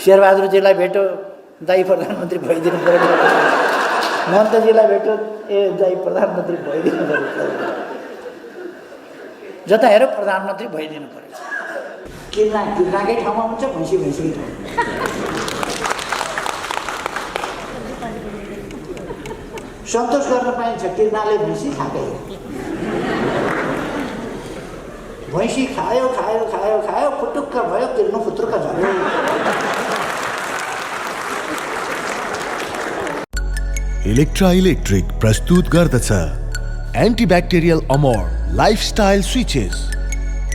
शेरबहादुरजीलाई भेट्यो, दाइ प्रधानमन्त्री भइदिनु पऱ्यो। मन्तजीलाई भेट्यो, दाइ प्रधानमन्त्री भइदिनु पऱ्यो। जता हेऱ्यो प्रधानमन्त्री भइदिनु पऱ्यो। किर्नाकै ठाउँमा हुन्छ, भैँसीकै ठाउँमा। सन्तोष गर्न पाइन्छ, किर्नाले भैँसी खाएकै। भैँसी खायो खायो खायो खायो, फुटुक्क भयो, किर्नु फुत्रुक्क झऱ्यो। इलेक्ट्रा इलेक्ट्रिक प्रस्तुत गर्दछ एन्टिब्याक्टेरियल अमोर लाइफस्टाइल स्विचेस।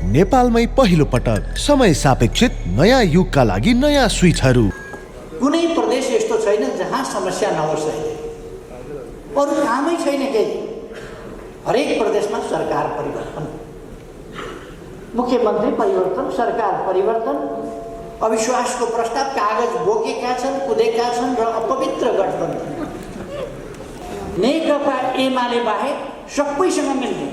नेपालमै पहिलो पटक समय सापेक्षित नयाँ युगका लागि नयाँ स्विचहरू। कुनै प्रदेश यस्तो छैन जहाँ समस्या नहोस्। अरू कामै छैन केही। हरेक प्रदेशमा सरकार परिवर्तन, मुख्यमन्त्री परिवर्तन, सरकार परिवर्तन, अविश्वासको प्रस्ताव कागज बोकेका छन्, कुदेका छन् र अपवित्र गठबन्धन। नेकपा एमाले बाहेक सबैसँग मिल्ने।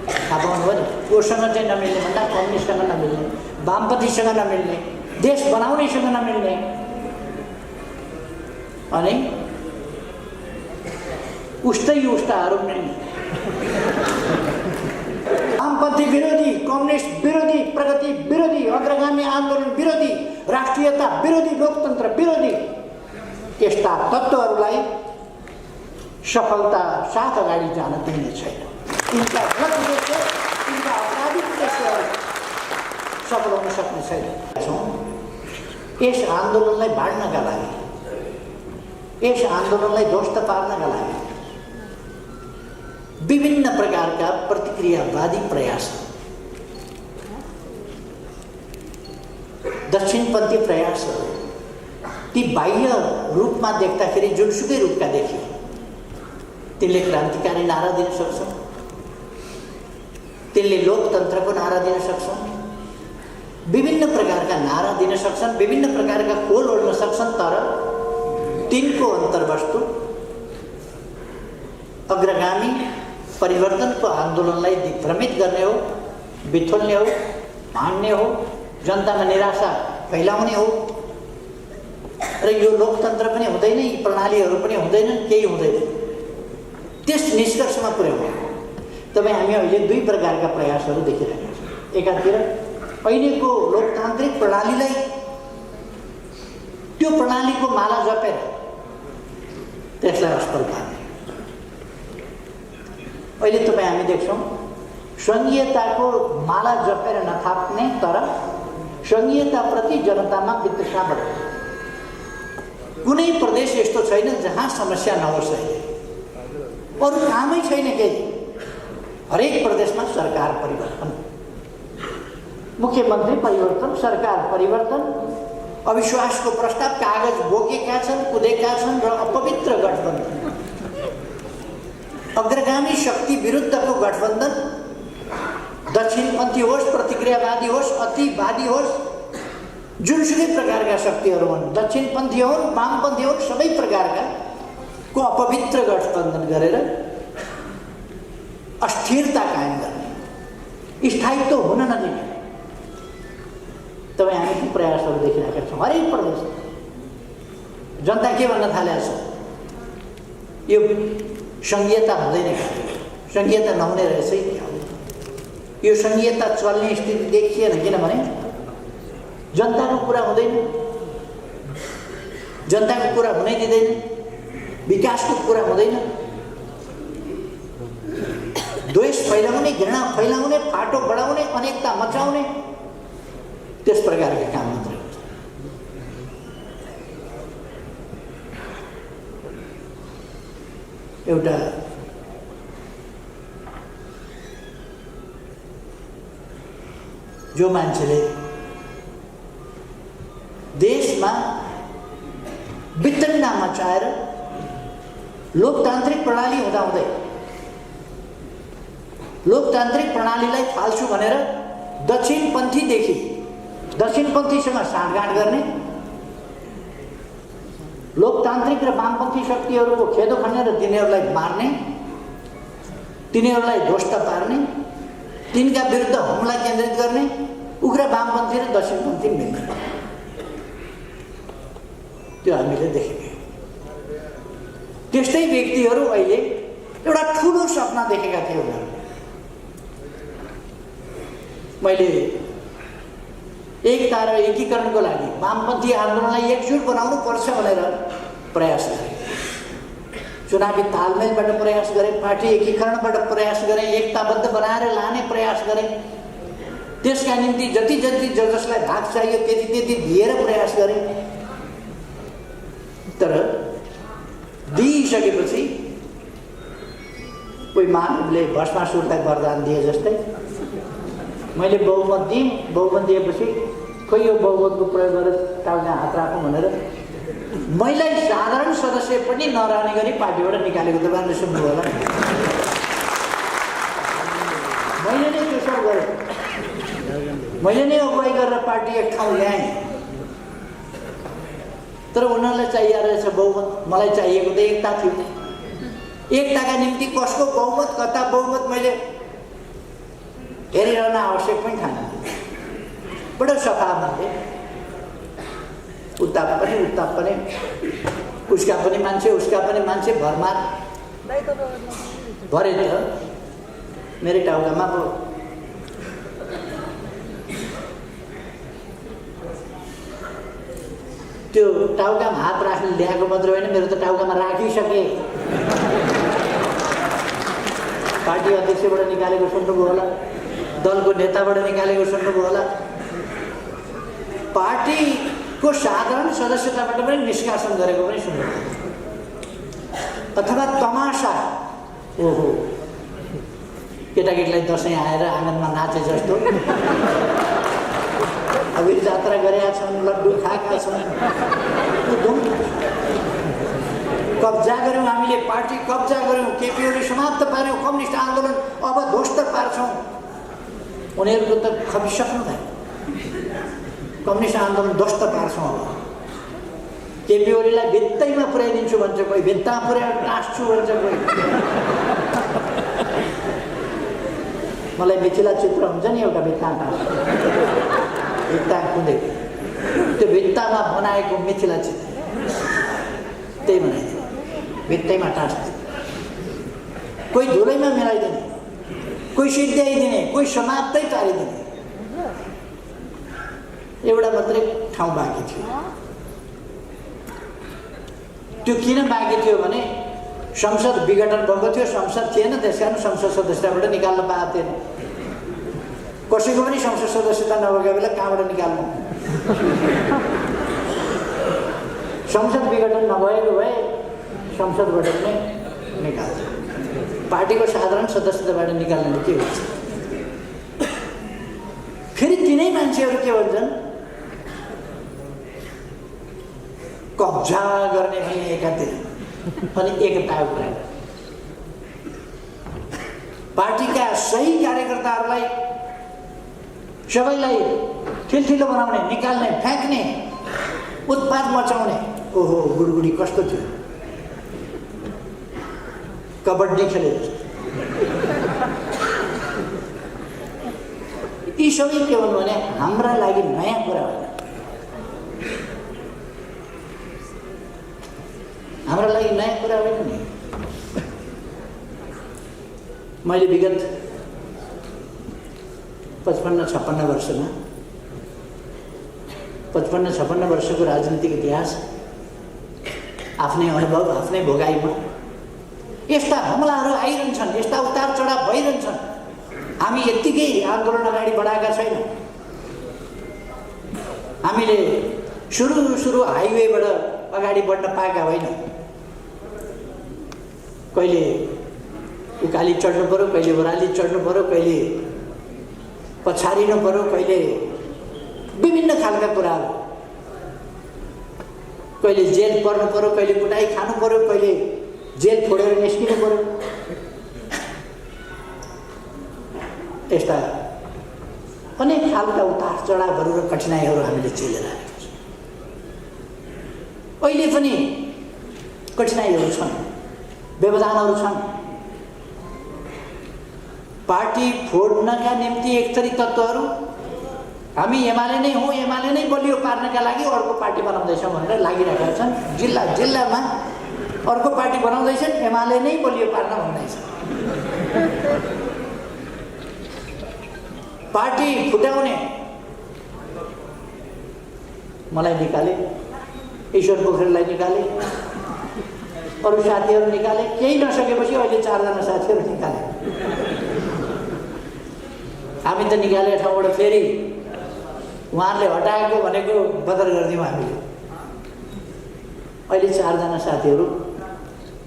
थाहा पाउनुभयो नि, कोसँग चाहिँ नमिल्ने भन्दा कम्युनिस्टसँग नमिल्ने, वामपन्थीसँग नमिल्ने, देश बनाउनेसँग नमिल्ने, अनि उस्ताहरू मिल्ने। वामपन्थी विरोधी, कम्युनिस्ट विरोधी, प्रगति विरोधी, अग्रगामी आन्दोलन विरोधी, राष्ट्रियता विरोधी, लोकतन्त्र विरोधी, यस्ता तत्त्वहरूलाई सफलता साथ अगाडि जान दिने छैन। तिनका गलत उद्देश्य, तिनका अपराधिक उद्देश्यहरू सफल हुन सक्ने छैन। यस आन्दोलनलाई बाँड्नका लागि, यस आन्दोलनलाई ध्वस्त पार्नका लागि विभिन्न प्रकारका प्रतिक्रियावादी प्रयास, दक्षिणपन्थी प्रयासहरू, ती बाह्य रूपमा देख्दाखेरि जुनसुकै रूपका देखिए, तिनले क्रान्तिकारी नारा दिन सक्छन्, तिनले लोकतन्त्रको नारा दिन सक्छन्, विभिन्न प्रकारका नारा दिन सक्छन्, विभिन्न प्रकारका खोल ओढ्न सक्छन्, तर तिनको अन्तर्वस्तु अग्रगामी परिवर्तनको आन्दोलनलाई दिग्भ्रमित गर्ने हो, बिथोल्ने हो, भाँड्ने हो, जनतामा निराशा फैलाउने हो। र यो लोकतन्त्र पनि हुँदैन, यी प्रणालीहरू पनि हुँदैनन्, केही हुँदैन। त्यस निष्कर्षमा पुर्याउने तपाईँ हामी अहिले दुई प्रकारका प्रयासहरू देखिरहेका छौँ। एकातिर अहिलेको लोकतान्त्रिक प्रणालीलाई, त्यो प्रणालीको माला जपेर त्यसलाई असफल पार्ने। अहिले तपाईँ हामी देख्छौँ सङ्घीयताको माला जपेर नथाप्ने, तर सङ्घीयताप्रति जनतामा वितृष्णा बढ्ने। कुनै प्रदेश यस्तो छैन जहाँ समस्या नहोस्। अरू कामै छैन केही। हरेक प्रदेशमा सरकार परिवर्तन, मुख्यमन्त्री परिवर्तन, सरकार परिवर्तन, अविश्वासको प्रस्ताव कागज बोकेका छन्, कुदेका छन् र अपवित्र गठबन्धन। अग्रगामी शक्ति विरुद्धको गठबन्धन, दक्षिणपन्थी होस्, प्रतिक्रियावादी होस्, अतिवादी होस्, जुनसुकै प्रकारका शक्तिहरू हुन्, दक्षिणपन्थी हुन्, वामपन्थी हुन्, सबै प्रकारका को अपवित्र गठबन्धन गरेर अस्थिरता कायम गर्ने, स्थायित्व हुन नदिने तपाईँ हामी ती प्रयासहरू देखिरहेका छौँ। हरेक प्रदेश जनता के भन्न थालेको छ, यो सङ्घीयता हुँदैन, सङ्घीयता नहुने रहेछ। यो सङ्घीयता चल्ने स्थिति देखिएन, किनभने जनताको कुरा हुँदैन, जनताको कुरा हुनै दिँदैन, विकासको कुरा हुँदैन, द्वेष फैलाउने, घृणा फैलाउने, फाटो बढाउने, अनेकता मचाउने, त्यस प्रकारका काम मात्रै हुन्छ। एउटा जो मान्छेले देशमा वितरणा मचाएर लोकतान्त्रिक प्रणाली हुँदाहुँदै लोकतान्त्रिक प्रणालीलाई फाल्छु भनेर दक्षिणपन्थीसँग साँठगाँठ गर्ने, लोकतान्त्रिक र वामपन्थी शक्तिहरूको खेदो खन्ने र तिनीहरूलाई मार्ने, तिनीहरूलाई ध्वस्त पार्ने, तिनका विरुद्ध हमला केन्द्रित गर्ने, उग्र वामपन्थी र दक्षिणपन्थी मिल्ने। त्यो हामीले देखेका। त्यस्तै व्यक्तिहरू अहिले एउटा ठुलो सपना देखेका थिए उनीहरू। मैले एकता र एकीकरणको लागि वामपन्थी आन्दोलनलाई एकजुट बनाउनु पर्छ भनेर प्रयास गरेँ। चुनावी तालमेलबाट प्रयास गरेँ, पार्टी एकीकरणबाट प्रयास गरेँ, एकताबद्ध बनाएर लाने प्रयास गरेँ। त्यसका निम्ति जति जति जसलाई भाग चाहियो त्यति त्यति दिएर प्रयास गरेँ। तर दिइसकेपछि कोही मानवले भस्मासुरलाई वरदान दिए जस्तै मैले बहुमत दिएँ। बहुमत दिएपछि खोइ यो बहुमतको प्रयोग गरेर टाउका हात राखौँ भनेर मैले साधारण सदस्य पनि नरहने गरी पार्टीबाट निकालेको तपाईँहरूले सुन्नुभयो होला। मैले नै त्यो सब गरेँ, मैले नै अगुवाई गरेर पार्टी एक ठाउँ ल्याएँ। तर उनीहरूलाई चाहिएको रहेछ बहुमत, मलाई चाहिएको त एकता थियो। एकताका निम्ति कसको बहुमत कता बहुमत मैले हेरिरहन आवश्यक पनि थिएन। बडो सफा मान्छे, उता पनि उसका पनि मान्छे, उसका पनि मान्छे, भरमार भरे त मेरै टाउकामा पो त्यो टाउकामा हात राख्न ल्याएको मात्र होइन, मेरो त टाउकामा राखिसके। पार्टी अध्यक्षबाट निकालेको सुन्नुभयो होला, दलको नेताबाट निकालेको सुन्नुभयो होला, पार्टीको साधारण सदस्यताबाट पनि निष्कासन गरेको पनि सुन्नुभयो। अथवा तमासा, ओहो केटाकेटीलाई दसैँ आएर आँगनमा नाचे जस्तो अबिर जात्रा गरेका छन्, लड्डु खाएका छन्, कब्जा गऱ्यौँ हामीले, पार्टी कब्जा गऱ्यौँ, केपी ओली समाप्त पार्यौँ, कम्युनिस्ट आन्दोलन अब ध्वस्त पार्छौँ। उनीहरूको त खपिसक्नु भयो, कम्युनिस्ट आन्दोलन ध्वस्त पार्छौँ। अब केपी ओलीलाई भित्तैमा पुर्याइदिन्छु भन्छ कोही, भित्तामा पुर्याएर टाँस्छु भन्छ कोही। मलाई मिथिला चित्र हुन्छ नि एउटा भित्तामा भित्ता कुदै, त्यो भित्तामा बनाएको मिथिला चित्र त्यही बनाइदियो, भित्तैमा टाँस्थ्यो। कोही धुलैमा मिलाइदिने, कोही सिद्ध्याइदिने, कोही समाप्तै पारिदिने। एउटा मात्रै ठाउँ बाँकी थियो। त्यो किन बाँकी थियो भने संसद विघटन भएको थियो, संसद थिएन, त्यस कारण संसद सदस्यताबाट निकाल्न पाएको थिएन। कसैको पनि संसद सदस्यता नभएको बेला कहाँबाट निकाल्नु? संसद विघटन नभएको भए संसदबाट पनि निकाल्छ। पार्टीको साधारण सदस्यताबाट निकाल्ने के हुन्छ? फेरि तिनै मान्छेहरू के भन्छन्, कब्जा गर्ने पनि एकातिर अनि एकताको कुरा। पार्टीका सही कार्यकर्ताहरूलाई सबैलाई ठिलठिलो बनाउने, निकाल्ने, फ्याँक्ने, उत्पात मचाउने। ओहो गुडगुडी कस्तो थियो, कबड्डी खेले जस्तो। यी सबै के भन्नु भने हाम्रा लागि नयाँ कुरा होइन, हाम्रा लागि नयाँ कुरा होइन नि। मैले विगत 55-56 वर्षमा 55-56 वर्षको राजनीतिक इतिहास, आफ्नै अनुभव, आफ्नै भोगाइमा यस्ता हमलाहरू आइरहन्छन्, यस्ता उतार चढाव भइरहन्छन्। हामी यत्तिकै आन्दोलन अगाडि बढाएका छैनौँ। हामीले सुरु हाइवेबाट अगाडि बढ्न पाएका होइनौँ। कहिले उकाली चढ्नु पऱ्यो, कहिले ओह्राली चढ्नु पऱ्यो, कहिले पछारिनु पऱ्यो, कहिले विभिन्न खालका कुराहरू, कहिले जेल पर्नु पऱ्यो, कहिले कुटाइ खानु पऱ्यो, कहिले जेल छोडेर निस्किनु पऱ्यो। यस्ता अनेक खालका उतार चढावहरू र कठिनाइहरू हामीले झेलेर आएका छौँ। अहिले पनि कठिनाइहरू छन्, व्यवधानहरू छन्। पार्टी फोड्नका निम्ति एक थरी तत्त्वहरू हामी एमाले नै हौँ, एमाले नै बलियो पार्नका लागि अर्को पार्टी बनाउँदैछौँ भनेर लागिरहेका छन्। जिल्ला जिल्लामा अर्को पार्टी बनाउँदैछन्, एमाले नै बलियो पार्न भन्दैछ। पार्टी फुटाउने मलाई निकाले, ईश्वर पोखरेललाई निकाले, अरू साथीहरू निकाले, केही नसकेपछि अहिले 4 जना साथीहरू निकाले। हामी त निकालेको ठाउँबाट फेरि उहाँहरूले हटाएको भनेको बदर गरिदियौँ हामीले। अहिले 4 जना साथीहरू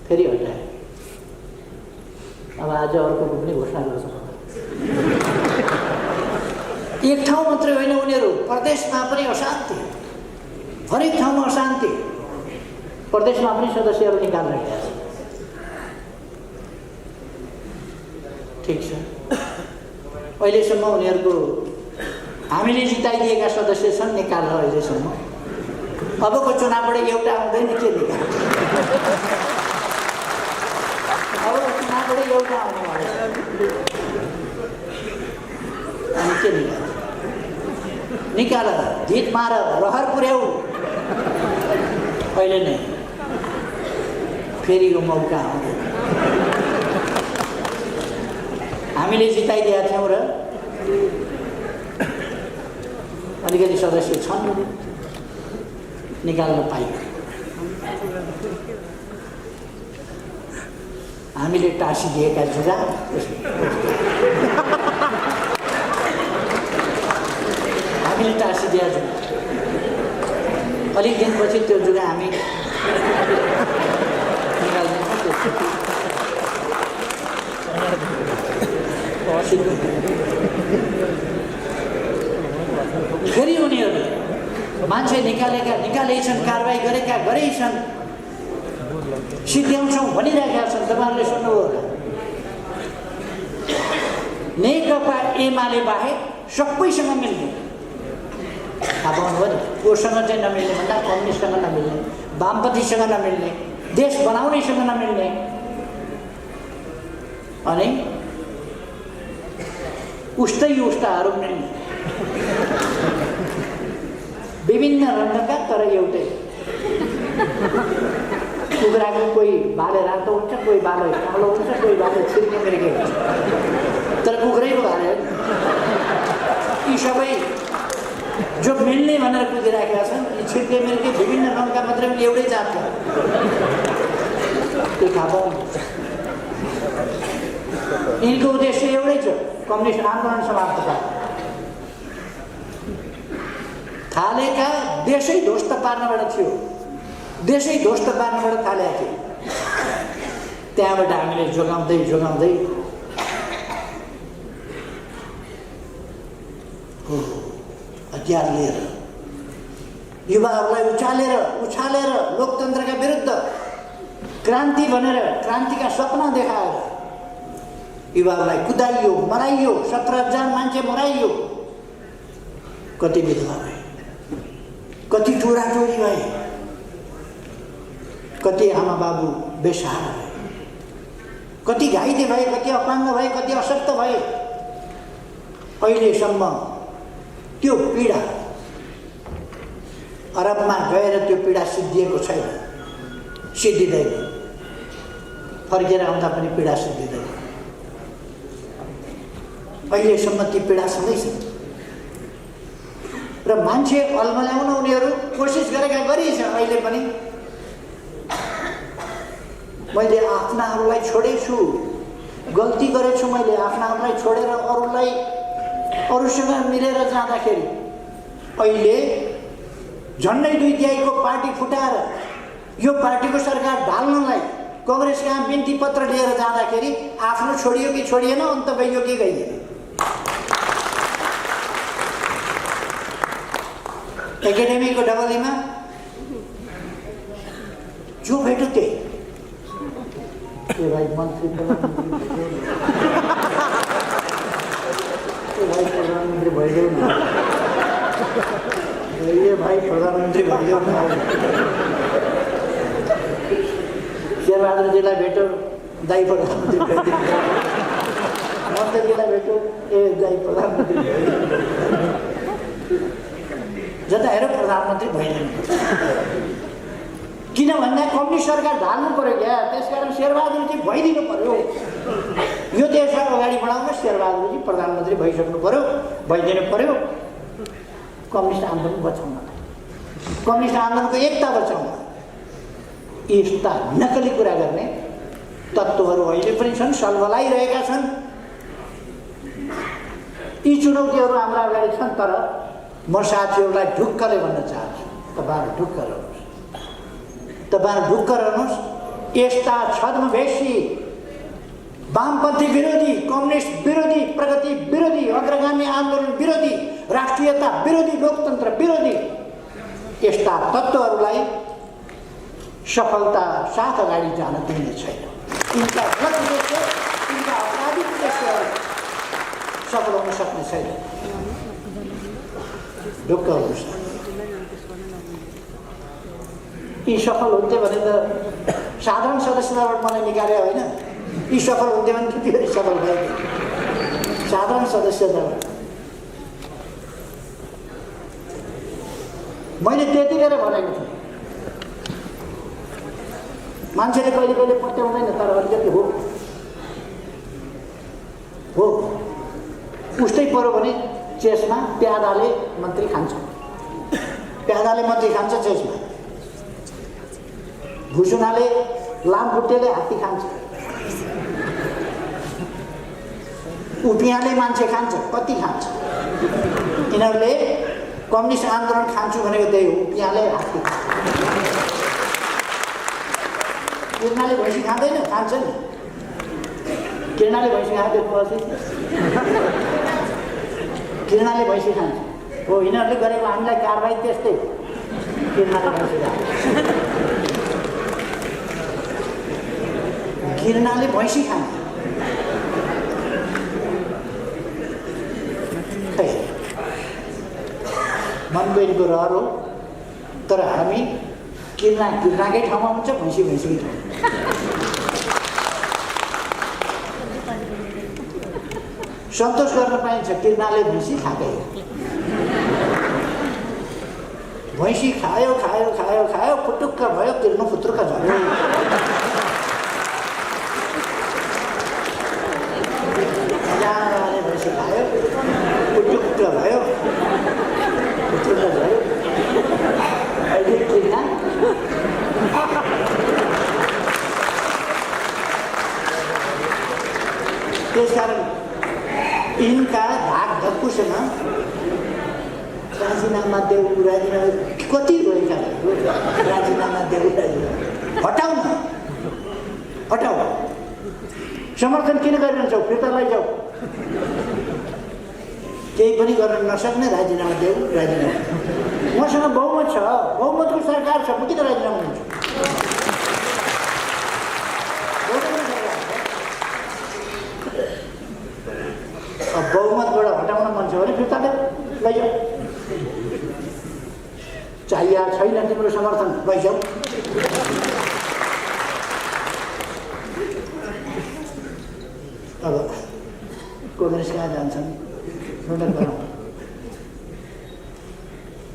फेरि हटाए। अब आज अर्कोको पनि घोषणा गर्छ। एक ठाउँ मात्रै होइन, उनीहरू प्रदेशमा पनि अशान्ति, हरेक ठाउँमा अशान्ति। प्रदेशमा पनि सदस्यहरू निकालिरहेका छन्। ठिक छ, अहिलेसम्म उनीहरूको हामीले जिताइदिएका सदस्य छन् निकाल अहिलेसम्म। अबको चुनावबाट एउटा आउँदैन, के निकाल? अबको चुनावबाट एउटा आउने वाला छ, अनि के निकाल? निकाल, जित मार, रहर पुर्याऊ। अहिले नै फेरिको मौका आउँदैन। हामीले जिताइदिएका थियौँ र अलिकति सदस्य छन्, निकाल्न पाइयो। हामीले टाँसिदिएका जुगा हामीले टाँसिदिएका जुगा अलिक दिनपछि त्यो जुगा हामी फेरि उनीहरू मान्छे निकालेछन्, कारबाही गरेछन्, सिद्ध्याउँछौँ भनिरहेका छन्। तपाईँहरूले सुन्नुभयो होला, नेकपा एमाले बाहेक सबैसँग मिल्ने। थाहा पाउनुभयो नि, कोसँग चाहिँ नमिल्ने भन्दा कम्युनिस्टसँग नमिल्ने, वामपन्थीसँग नमिल्ने, देश बनाउनेसँग नमिल्ने, अनि उस्ताहरू मिल्ने। विभिन्न रङ्गका तर एउटै। कुखुराको कोही बाले रातो हुन्छ, कोही बाले कालो हुन्छ, कोही बाले छिर्के मिर्के हुन्छ, तर कुखुरैको बाले हो। यी सबै जो मिल्ने भनेर कुदिराखेका छन्, यी छिर्के मिर्के विभिन्न रङका मात्रै पनि एउटै जातका। त्यो थाहा पाउनु, यिनको उद्देश्य एउटै छ, कम्युनिस्ट आन्दोलन समाप्त पार्नु। थालेका देशै ध्वस्त पार्नबाट थियो, देशै ध्वस्त पार्नबाट थालेका थियो। त्यहाँबाट हामीले जोगाउँदै हतियार लिएर युवाहरूलाई उछालेर लोकतन्त्रका विरुद्ध क्रान्ति भनेर क्रान्तिका सपना देखाएर युवाहरूलाई कुदाइयो, मराइयो, 17,000 मान्छे मराइयो। कति विधवा भए, कति टोराटोरी भए, कति आमा बाबु बेसहारा भए, कति घाइते भए, कति अपाङ्ग भए, कति अशक्त भए। अहिलेसम्म त्यो पीडा अरबमा गएर त्यो पीडा सिद्धिएको छैन, सिद्धिँदैन। फर्केर आउँदा पनि पीडा सिद्धिँदैन। अहिलेसम्म ती पीडा छँदैछ र मान्छे अल्मल्याउन उनीहरू कोसिस गरिछन्। अहिले पनि मैले आफ्नाहरूलाई छोडेछु, गल्ती गरेछु, मैले आफ्नाहरूलाई छोडेर अरूसँग मिलेर जाँदाखेरि अहिले झन्डै 2 तिहाईको पार्टी फुटाएर यो पार्टीको सरकार ढाल्नलाई कांग्रेसका बिन्ती पत्र लिएर जाँदाखेरि आफ्नो छोडियो कि छोडिएन, अन्त गइयो कि गइएन। एकेडेमीको डबलीमा जो भेट्यो त्यही। भाइ मन्त्री प्रधानमन्त्री भइदेऊ न, भाइ प्रधानमन्त्री भइदेऊ न। शेरबहादुरजीलाई भेट्यो, दाइ प्रधानमन्त्री भइदिनु। मन्त्रीजीलाई भेट्यो, दाइ प्रधानमन्त्री भइदिनु। जता हेर प्रधानमन्त्री भइरहनु किन भन्दा कम्युनिस्ट सरकार ढाल्नु पर्यो क्या, त्यसकारण शेरबहादुरजी भइदिनु पर्यो। यो देशलाई अगाडि बढाउन शेरबहादुरजी प्रधानमन्त्री भइसक्नु पर्यो, भइदिनु पर्यो। कम्युनिस्ट आन्दोलन बचाउन, कम्युनिस्ट आन्दोलनको एकता बचाउन यस्ता नक्कली कुरा गर्ने तत्त्वहरू अहिले पनि छन्, सल्बलाइरहेका छन्। यी चुनौतीहरू हाम्रा अगाडि छन्। तर म साथीहरूलाई ढुक्कले भन्न चाहन्छु, तपाईँहरू ढुक्क रहनुहोस्, तपाईँहरू ढुक्क रहनुहोस्। यस्ता छद्मवेशी वामपन्थी विरोधी, कम्युनिस्ट विरोधी, प्रगति विरोधी, अग्रगामी आन्दोलन विरोधी, राष्ट्रियता विरोधी, लोकतन्त्र विरोधी यस्ता तत्त्वहरूलाई सफलता साथ अगाडि जान दिने छैन। यिनका गलत उद्देश्य, यिनका अपराधिक उद्देश्यहरू सफल हुन सक्ने छैन। ढुक्क हुनुहोस्। यी सफल हुन्थे भने त साधारण सदस्यताबाट मलाई निकाले होइन, यी सफल हुन्थे भने त्यति बेला सफल भयो। साधारण सदस्यताबाट मैले त्यतिखेर भनेको थिएँ, मान्छेले कहिले कहिले पत्याउँदैन, तर अलिकति हो उस्तै पऱ्यो भने चेसमा प्यादाले मन्त्री खान्छ, प्यादाले मन्त्री खान्छ चेसमा, भुसुनाले लामखुट्टेले हात्ती खान्छ, उपियाँले मान्छे खान्छ, कति खान्छ। यिनीहरूले कम्युनिस्ट आन्दोलन खान्छु भनेको त्यही हो, उपियाँले हात्ती खान्छ। किर्नाले भैँसी खाँदैन, खान्छ नि। किर्नाले भैँसी खाँदै किर्नाले भैँसी खान्छ हो। यिनीहरूले गरेको हामीलाई कारबाही त्यस्तै हो। किर्नाले भैँसी खान्छ, किर्नाले भैँसी खान्छ। खै मनको यिनको रहर हो। तर हामी किर्नाकै ठाउँमा हुन्छ, भैँसी भैँसीकै ठाउँमा। सन्तोष गर्न पाइन्छ, किर्नाले भैँसी खाएकै हो। भैँसी खायो खायो खायो खायो, फुटुक्क भयो, किर्नु फुत्रुक्क झऱ्यो। भैँसी खायो, फुटुक्क भयो, फुत्रुक्क झऱ्यो। अहिले किर्ना त्यसकारण यिनका धाक धक्कुसँग राजीनामा देऊ, राजीनामा कति रोएका राजीनामा देऊ, हटाउ न, हटाउ। समर्थन किन गरिरहन्छौ, फिर्ता लैजाऊ। केही पनि गर्न नसक्ने राजीनामा देऊ, राजीनामा। मसँग बहुमत छ, बहुमतको सरकार छ, म किन राजीनामा दिन्छु। अब बहुमतबाट हटाउन मन छ भने फिर्ता लैजाऊ। चाहिएको छैन तिम्रो समर्थन, लैजाऊ। अब कङ्ग्रेस कहाँ जान्छन्, ढुँड गरौँ।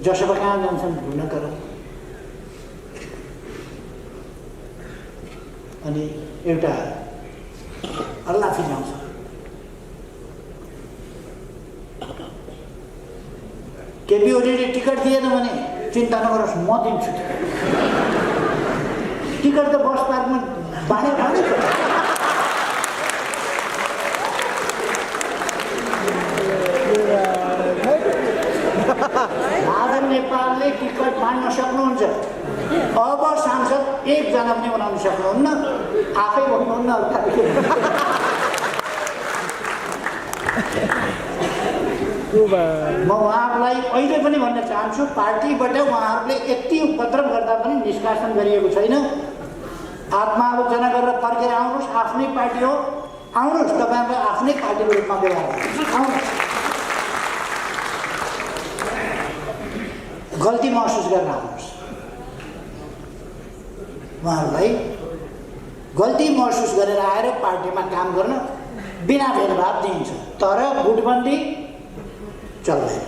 जसपा कहाँ जान्छन्, ढुँड गरौँ। अनि एउटा अल्लाह फिजाउँछ। केपी ओलीले टिकट दिएन भने चिन्ता नगरोस्, म दिन्छु टिकट। त बस पार्कमा बाँडे बाँडे छ। राजा नेपालले टिकट बाँड्न सक्नुहुन्छ। अब सांसद एकजना पनि बनाउन सक्नुहुन्न, आफै भन्नुहुन्न। म उहाँहरूलाई अहिले पनि भन्न चाहन्छु, पार्टीबाट उहाँहरूले यति उपद्रव गर्दा पनि निष्कासन गरिएको छैन। आत्मालोचना गरेर फर्केर आउनुहोस्, आफ्नै पार्टी हो, आउनुहोस्, तपाईँहरूलाई आफ्नै पार्टीको रूपमा व्यवहार आउनुहोस्। गल्ती महसुस गरेर आउनुहोस्। उहाँहरूलाई गल्ती महसुस गरेर आएर पार्टीमा काम गर्न बिना भेदभाव दिइन्छ। तर गुटबन्दी चल्दैन।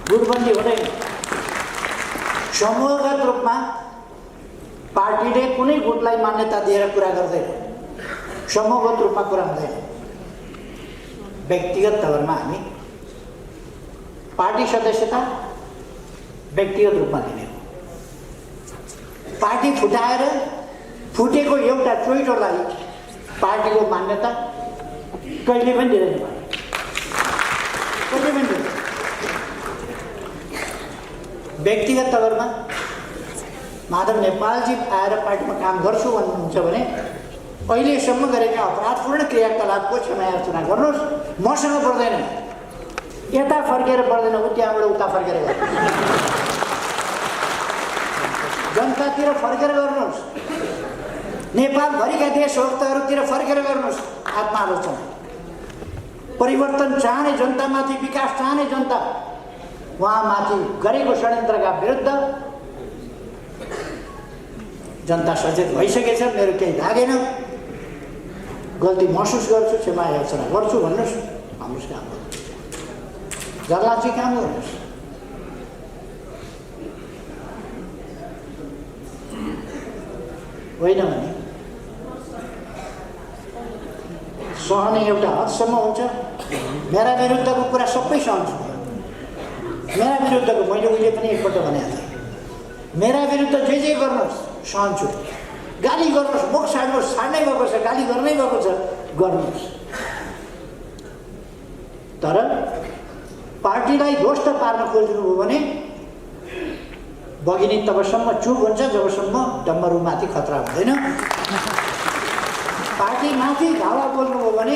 गुटबन्दी हुँदैन। समूहगत रूपमा पार्टीले कुनै गुटलाई मान्यता दिएर कुरा गर्दैन, समूहगत रूपमा कुरा हुँदैन। व्यक्तिगत तवरमा हामी पार्टी सदस्यता व्यक्तिगत रूपमा दिने हो। पार्टी फुटाएर फुटेको एउटा चोइटोलाई पार्टीको मान्यता कहिले पनि दिँदैन, कहिले पनि दिँदैन। व्यक्तिगत तवरमा माधव नेपालजी आएर पार्टीमा काम गर्छु भन्नुहुन्छ भने अहिलेसम्म गरेका अपराधपूर्ण क्रियाकलापको क्षमायाचना गर्नुहोस्, मसँग पर्दैन। यता फर्केर पर्दैन, त्यहाँबाट उता फर्केर गर्नुहोस्, जनतातिर फर्केर गर्नुहोस्, नेपालभरिका देशभक्तहरूतिर फर्केर गर्नुहोस्। आत्मालोचना, परिवर्तन चाहने जनतामाथि, विकास चाहने जनता उहाँमाथि गरेको षड्यन्त्रका विरुद्ध जनता सचेत भइसकेछ। मेरो केही लागेन, गल्ती महसुस गर्छु, क्षमा याचना गर्छु भन्नुहोस्, हाम्रो काम गर्नुहोस्, जर्लाची काम गर्नुहोस्। होइन भने सहने एउटा हदसम्म हुन्छ। मेरा विरुद्धको कुरा सबै सहन्छु, मेरा विरुद्धको मैले उहिले पनि एकपल्ट भनेको थिएँ, मेरा विरुद्ध जे गर्नुहोस् सहन्छु। गाली गर्नुहोस्, मुख छाड्नुहोस्, छाड्नै भएको छ, गाली गर्नै भएको छ, गर्नुहोस्। तर पार्टीलाई ध्वस्त पार्न खोज्नुभयो भने बगिनी तबसम्म चुप हुन्छ जबसम्म डम्बरुमाथि खतरा हुँदैन। पार्टीमाथि धावा बोल्नुभयो भने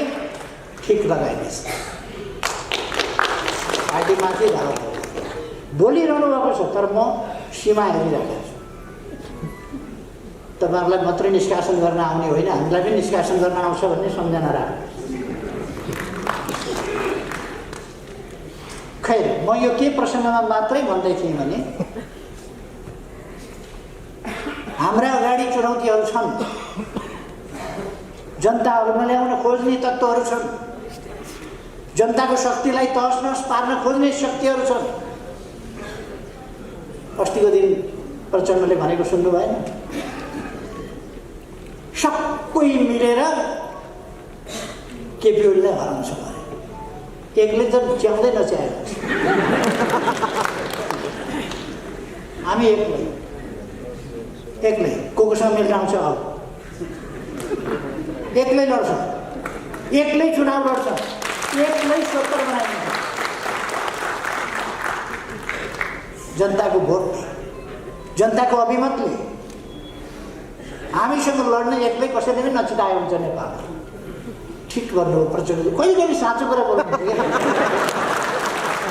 ठिक लगाइनेछ। पार्टीमाथि धावा बोलिरहनु भएको छ, तर म सीमा हेरिरहेको छु। तपाईँहरूलाई मात्रै निष्कासन गर्न आउने होइन, हामीलाई पनि निष्कासन गर्न आउँछ भन्ने सम्झना राख्नु। खैर, म यो के प्रसङ्गमा मात्रै भन्दै थिएँ भने हाम्रा अगाडि चुनौतीहरू छन्, जनताहरूमा ल्याउन खोज्ने तत्त्वहरू छन्, जनताको शक्तिलाई तहस नहस पार्न खोज्ने शक्तिहरू छन्। अस्तिको दिन प्रचण्डले भनेको सुन्नु भएन? सबै मिलेर केपी ओलीलाई हराउँछ भने एकले त च्याउँदै नच्याएको, हामी एक्लै कोसँग मिलेर आउँछ, अब एक्लै लड्छ, एक्लै चुनाव लड्छ, एक्लै सरकार बनाइन्छ। जनताको भोटले, जनताको अभिमतले हामीसँग लड्न एक्लै कसैले पनि नचितायो हुन्छ नेपाल। ठिक गर्नु प्रचण्डले, कहिले कहिले साँचो कुरा बोल्नु,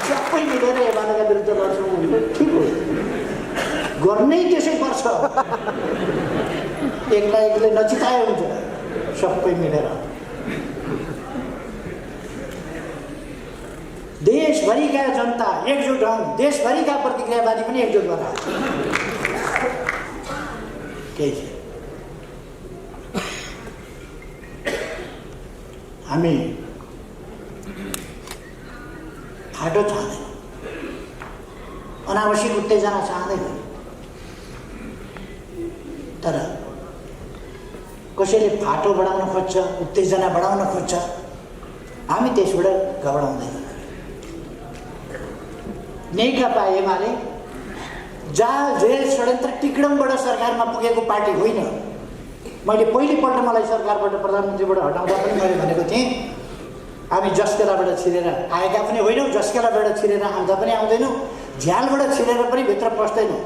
सबै मिलेर एमालेका विरुद्ध लड्छौँ भने ठिक हो, गर्नै त्यसै पर्छ। एक्लै नचितायो हुन्छ, सबै मिलेर। देशभरिका जनता एकजुट हौँ, देशभरिका प्रतिक्रियावादी पनि एकजुट भएर केही छ। हामी फाटो चाहँदैन, अनावश्यक उत्तेजना चाहँदैन, तर कसैले फाटो बढाउन खोज्छ, उत्तेजना बढाउन खोज्छ, हामी त्यसबाट घबराउँदैन। नेकपा एमाले जाल जेल षड्यन्त्र टिकडमबाट सरकारमा पुगेको पार्टी होइन। मैले पहिलोपल्ट मलाई सरकारबाट प्रधानमन्त्रीबाट हटाउँदा पनि मैले भनेको थिएँ, हामी जस्केलाबाट छिरेर आएका पनि होइनौँ, जस्केलाबाट छिरेर आउँदा पनि आउँदैनौँ, झ्यालबाट छिरेर पनि भित्र पस्दैनौँ,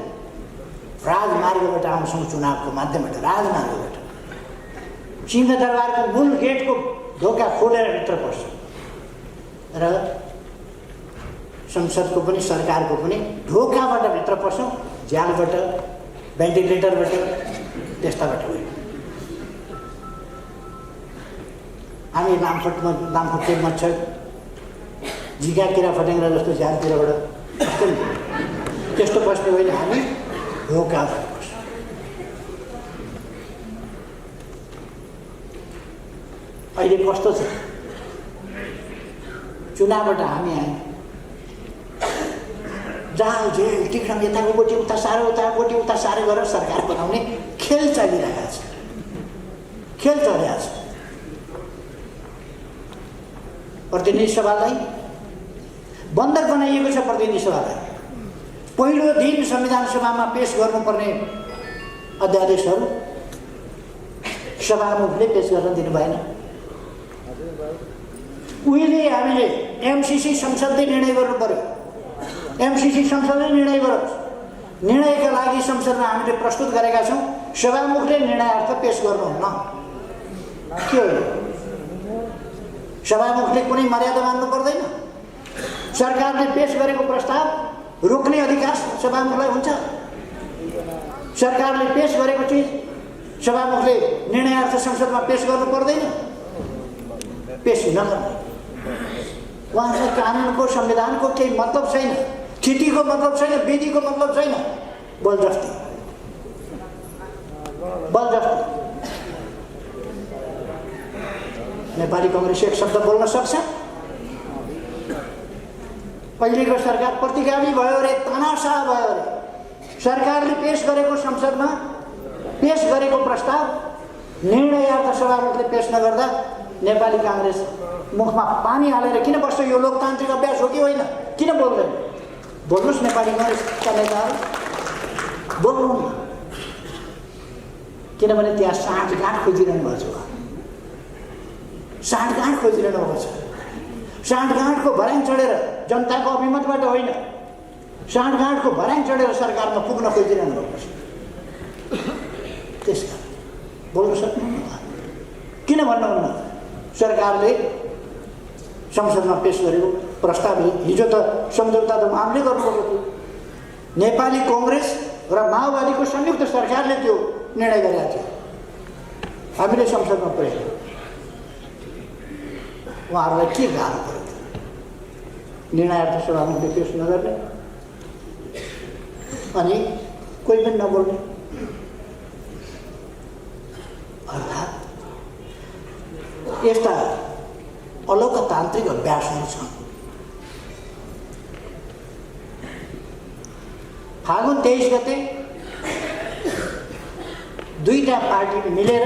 राजमार्गबाट आउँछौँ, चुनावको माध्यमबाट, राजमार्गबाट। सिंहदरबारको मूल गेटको ढोका खोलेर भित्र पस्छौँ र संसदको पनि सरकारको पनि ढोकाबाट भित्र पस्छौँ, झ्यालबाट, भेन्टिलेटरबाट, त्यस्ताबाट होइन। हामी लामखुट्टे मच्छर झिका किरा फटेङ्ग्रा जस्तो झ्यालतिरबाट त्यस्तो बस्ने होइन, हामी ढोकाबाट बस्छौँ। अहिले कस्तो छ, चुनावबाट हामी आयौँ, जहाँ जेल टिक्न यताको गोटी उता साह्रो गोटी उता साह्रो गरेर सरकार बनाउने खेल चलिरहेको छ, खेल चलिरहेको छ। प्रतिनिधि सभालाई बन्दर बनाइएको छ। प्रतिनिधि सभालाई पहिलो दिन संविधान सभामा पेश गर्नुपर्ने अध्यादेशहरू सभामुखले पेश गर्न दिनु भएन। उहिले हामीले एमसीसी संसदले निर्णय गर्नु पर्यो। एमसीसी संसदले निर्णय गरोस्। निर्णयका लागि संसदमा हामीले प्रस्तुत गरेका छौँ। सभामुखले निर्णयार्थ पेश गर्नुहुन्न। के हो? सभामुखले कुनै मर्यादा मान्नु पर्दैन। सरकारले पेश गरेको प्रस्ताव रोक्ने अधिकार सभामुखलाई हुन्छ। सरकारले पेश गरेको चिज सभामुखले निर्णयार्थ संसदमा पेश गर्नु पर्दैन। पेश नगर्ने उहाँलाई कानुनको संविधानको केही मतलब छैन, थितिको मतलब छैन, विधिको मतलब छैन। बलजफ्ती बलजफ्ती। नेपाली कांग्रेस एक शब्द बोल्न सक्छ? अहिलेको सरकार प्रतिगामी भयो अरे, तानाशाह भयो अरे। सरकारले पेश गरेको संसदमा पेश गरेको प्रस्ताव निर्णयार्थ सभामुखले पेश नगर्दा नेपाली कांग्रेस मुखमा पानी हालेर किन बस्छ? यो लोकतान्त्रिक अभ्यास हो कि होइन? किन बोल्दैन? बोल्नुहोस् नेपाली कांग्रेसका नेताहरू, बोल्नु। किनभने त्यहाँ साँठगाँठ खोजिरहनु भएको छ। साँठगाँठ खोजिरहनु भएको छ। साँठगाँठको भर्याङ चढेर जनताको अभिमतबाट होइन, साँठगाँठको भर्याङ चढेर सरकारमा पुग्न खोजिरहनु भएको छ। त्यसकारण बोल्न सक्नुहुन्न। किन भन्नुहुन्न? सरकारले संसदमा पेश गरेको प्रस्ताव हिजो त सम्झौता त हामीले गर्नुपर्छ थियो। नेपाली कांग्रेस र माओवादीको संयुक्त सरकारले त्यो निर्णय गरेका थियो। हामीले संसदमा प्रयोग उहाँहरूलाई के गाह्रो पर्यो? निर्णयार्थ सभामुखले पेश नगर्ने अनि कोही पनि नबोल्ने। अर्थात् यस्ता अलोकतान्त्रिक अभ्यासहरू छन्। फागुन 23 गते दुईटा पार्टी मिलेर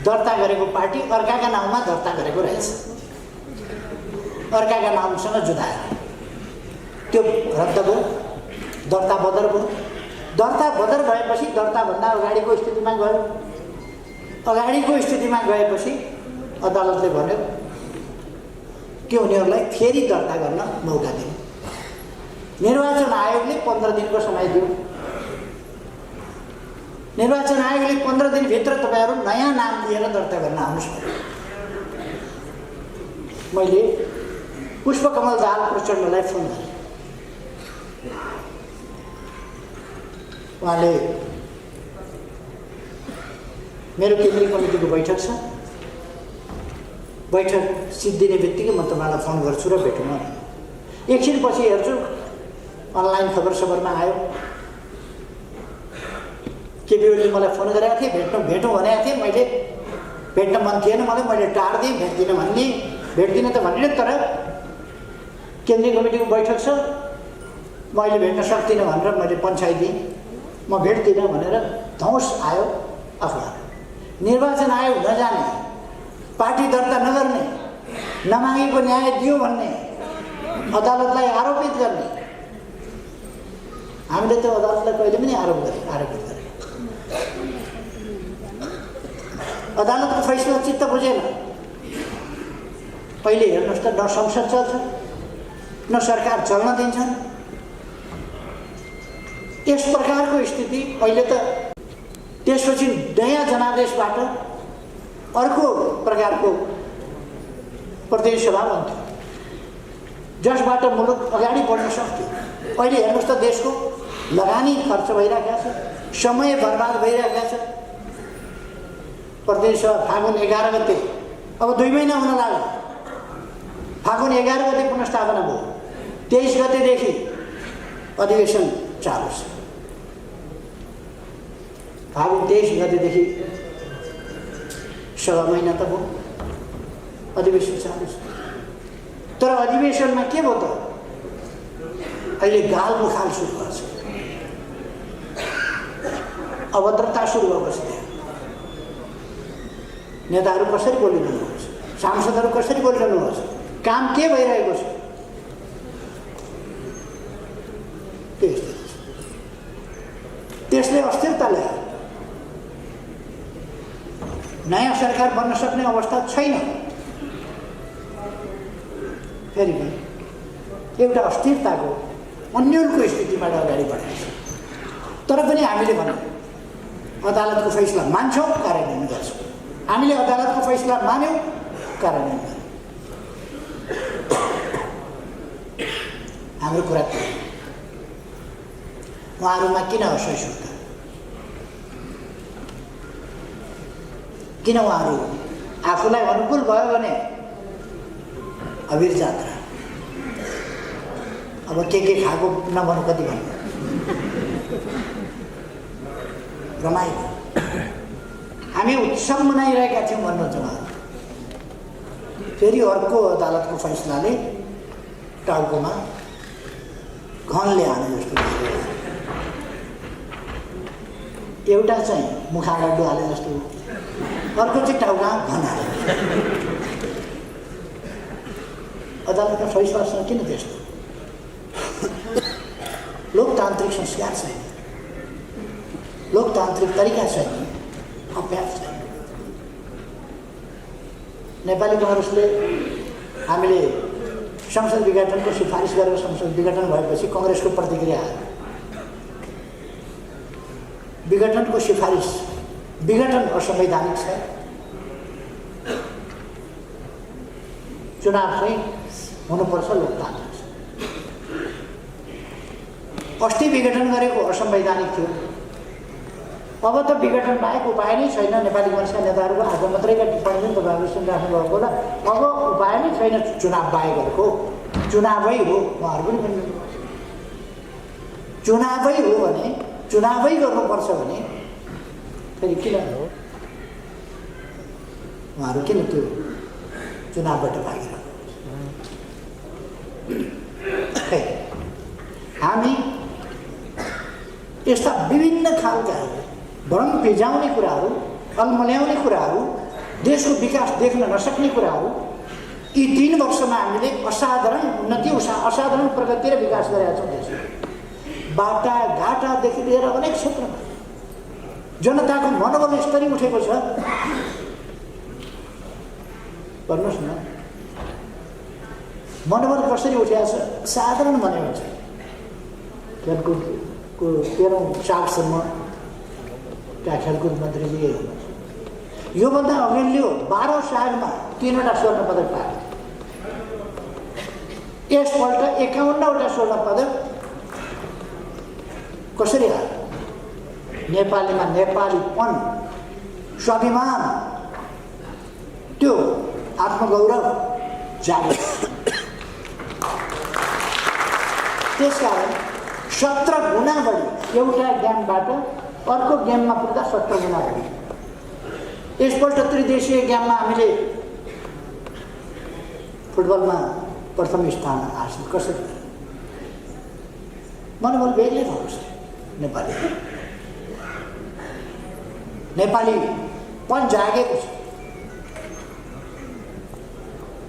दर्ता गरेको पार्टी अर्काका नाउँमा दर्ता गरेको रहेछ। अर्काका नामसँग जुधाएर त्यो रद्द भयो, दर्ता बदर भयो। दर्ता बदर भएपछि दर्ताभन्दा अगाडिको स्थितिमा गयो। अगाडिको स्थितिमा गएपछि अदालतले भन्यो कि उनीहरूलाई फेरि दर्ता गर्न मौका दिनु। निर्वाचन आयोगले 15 दिनको समय दियो। निर्वाचन आयोगले 15 दिनभित्र तपाईँहरू नयाँ नाम लिएर दर्ता गर्न आउनुहोस्। मैले पुष्पकमल दाहाल प्रचण्डलाई फोन गरेँ। उहाँले मेरो केन्द्रीय कमिटीको बैठक छ, बैठक सिद्धिने बित्तिकै म तपाईँलाई फोन गर्छु र भेटौँ। एकछिनपछि हेर्छु अनलाइन खबर सबरमा आयो। केपी ओलीले मलाई फोन गरेका थिए, भेटौँ भनेको थिएँ। मैले भेट्न मन थिएन मलाई, मैले टार्दिएँ। भेट्दिनँ भन्ने, भेट्दिनँ त भन्ने, तर केन्द्रीय कमिटीको बैठक छ, मैले भेट्न सक्दिनँ भनेर मैले पन्छाइदिएँ। म भेट्दिनँ भनेर धौस आयो अखबार। निर्वाचन आयोग नजाने, पार्टी दर्ता नगर्ने, नमागेको न्याय दियो भन्ने, अदालतलाई आरोपित गर्ने। हामीले त अदालतलाई कहिले पनि आरोपित गरे। अदालतको फैसला चित्त बुझेन। अहिले हेर्नुहोस् त, न संसद चल्छ, न सरकार चल्न दिन्छन्। यस प्रकारको स्थिति अहिले त त्यसपछि नयाँ जनादेशबाट अर्को प्रकारको प्रतिनिधि सभा बन्थ्यो, जसबाट मुलुक अगाडि बढ्न सक्थ्यो। अहिले हेर्नुहोस् त, देशको लगानी खर्च भइरहेको छ, समय बर्बाद भइरहेको छ। प्रतिनिधि सभा फागुन 11 गते, अब 2 महिना हुन लाग्यो। फागुन 11 गते पुनर्स्थापना भयो। 23 गतेदेखि अधिवेशन चालु छ। फागुन 23 गतेदेखि 6 महिना त भयो, अधिवेशन चालु छ। तर अधिवेशनमा के भयो त? अहिले गालमुखाल सुरु भएको छ, अभद्रता सुरु भएको छ। त्यहाँ नेताहरू कसरी बोलिरहनु भएको छ, सांसदहरू कसरी बोलिरहनु भएको छ, काम के भइरहेको छ, त्यसले अस्थिरता ल्यायो। नयाँ सरकार बन्न सक्ने अवस्था छैन। फेरि पनि एउटा अस्थिरताको अन्यलको स्थितिबाट अगाडि बढाएको छ। तर पनि हामीले भन्यौँ अदालतको फैसला मान्छौँ, कार्यान्वयन गर्छौँ। हामीले अदालतको फैसला मान्यौँ, कार्यान्वयन गर्यौँ। हाम्रो कुरा त्यो उहाँहरूमा किन असहिष्णुता, किन उहाँहरू आफूलाई अनुकूल भयो भने अबिर जात्रा, अब के खाएको नभनु कति भन्नु, रमाइलो हामी उत्सव मनाइरहेका थियौँ भन्नुहुन्छ उहाँहरू। फेरि अर्को अदालतको फैसलाले टाउकोमा घनले हाने जस्तो लाग्यो। एउटा चाहिँ मुखामा लड्डु हाले जस्तो, अर्को चाहिँ टाउका घन हाले। अदालतका फैसलासँग किन त्यस्तो? लोकतान्त्रिक संस्कार छैन, लोकतान्त्रिक तरिका छैन, अभ्यास छैन। नेपाली काङ्ग्रेसले हामीले संसद विघटनको सिफारिस गरेर संसद विघटन भएपछि काङ्ग्रेसको प्रतिक्रिया आयो। विघटनको सिफारिस, विघटन असंवैधानिक छ, चुनाव चाहिँ हुनुपर्छ, लोकतान्त्रिक छ। अस्ति विघटन गरेको असंवैधानिक थियो। अब त विघटन बाहेक उपाय नै छैन। नेपाली काङ्ग्रेसका नेताहरूको आज मात्रैका टिप्पणी पनि तपाईँहरूले सुनिराख्नु भएको होला। अब उपाय नै छैन चुनाव बाहेकहरूको, चुनावै हो। उहाँहरू पनि भन्नु चुनावै हो भने, चुनावै गर्नुपर्छ भने फेरि किन हो उहाँहरू किन त्यो चुनावबाट भागिरहनु? हामी यस्ता विभिन्न खालका भ्रम फिजाउने कुराहरू, अल्मल्याउने कुराहरू, देशको विकास देख्न नसक्ने कुराहरू यी 3 वर्षमा हामीले असाधारण उन्नति, असाधारण प्रगति र विकास गरेका छौँ। देशमा बाटाघाटादेखि लिएर अनेक क्षेत्रमा जनताको मनोबल स्तरी उठेको छ। भन्नुहोस् न, मनोबल कसरी उठेको छ? साधारण भने हुन्छ खेलकुदको 13औं सालसम्म त्यहाँ खेलकुद मन्त्रीजी हुनुहुन्छ। योभन्दा अघिल्लो 12 सालमा 3वटा स्वर्ण पदक पाए। यसपल्ट 51वटा स्वर्ण पदक कसरी आयो? नेपालीमा नेपालीपन, स्वाभिमान, त्यो आत्मगौरव जागे। त्यसकारण 17 गुणा बढी एउटा गेमबाट अर्को गेममा पुग्दा 17 गुणा बढी। यसपल्ट त्रिदेशीय गेममा हामीले फुटबलमा प्रथम स्थान हासिल कसरी? मनोबल बेग्लै भएको छ। नेपालीपन जागेको छ।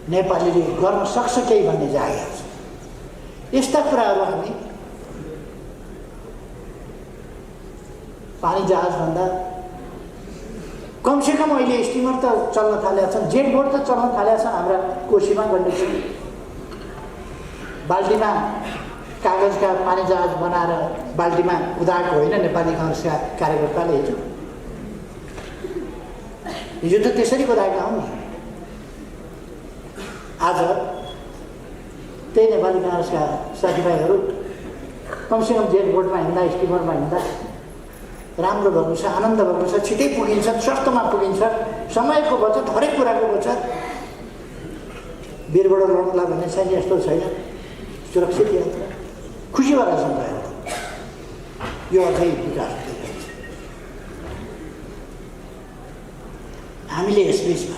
नेपालीले गर्न सक्छ केही भन्ने जागेको छ। यस्ता कुराहरू हामी पानी जहाजभन्दा कमसेकम अहिले स्टिमर त चल्न थालेका छन्, जेट बोट त चल्न थालेका छन्। हाम्रा कोशीमा गण्डकी बाल्टीमा कागजका पानी जहाज बनाएर बाल्टीमा कुदाएको होइन नेपाली काङ्ग्रेसका कार्यकर्ताले। हिजो त त्यसरी कुदाएका हुन्। आज त्यही नेपाली काङ्ग्रेसका साथीभाइहरू कमसेकम जेट बोटमा हिँड्दा, स्टिमरमा हिँड्दा राम्रो भएको छ, आनन्द भएको छ, छिटै पुगिन्छ, सस्तोमा पुगिन्छ, समयको बचत, हरेक कुराको बचत। वीरबाट लड्नुला भन्ने छैन, यस्तो छैन। सुरक्षित यात्रा, खुसीवाला समय यो अझै विकास हुँदैछ। हामीले यसबिचमा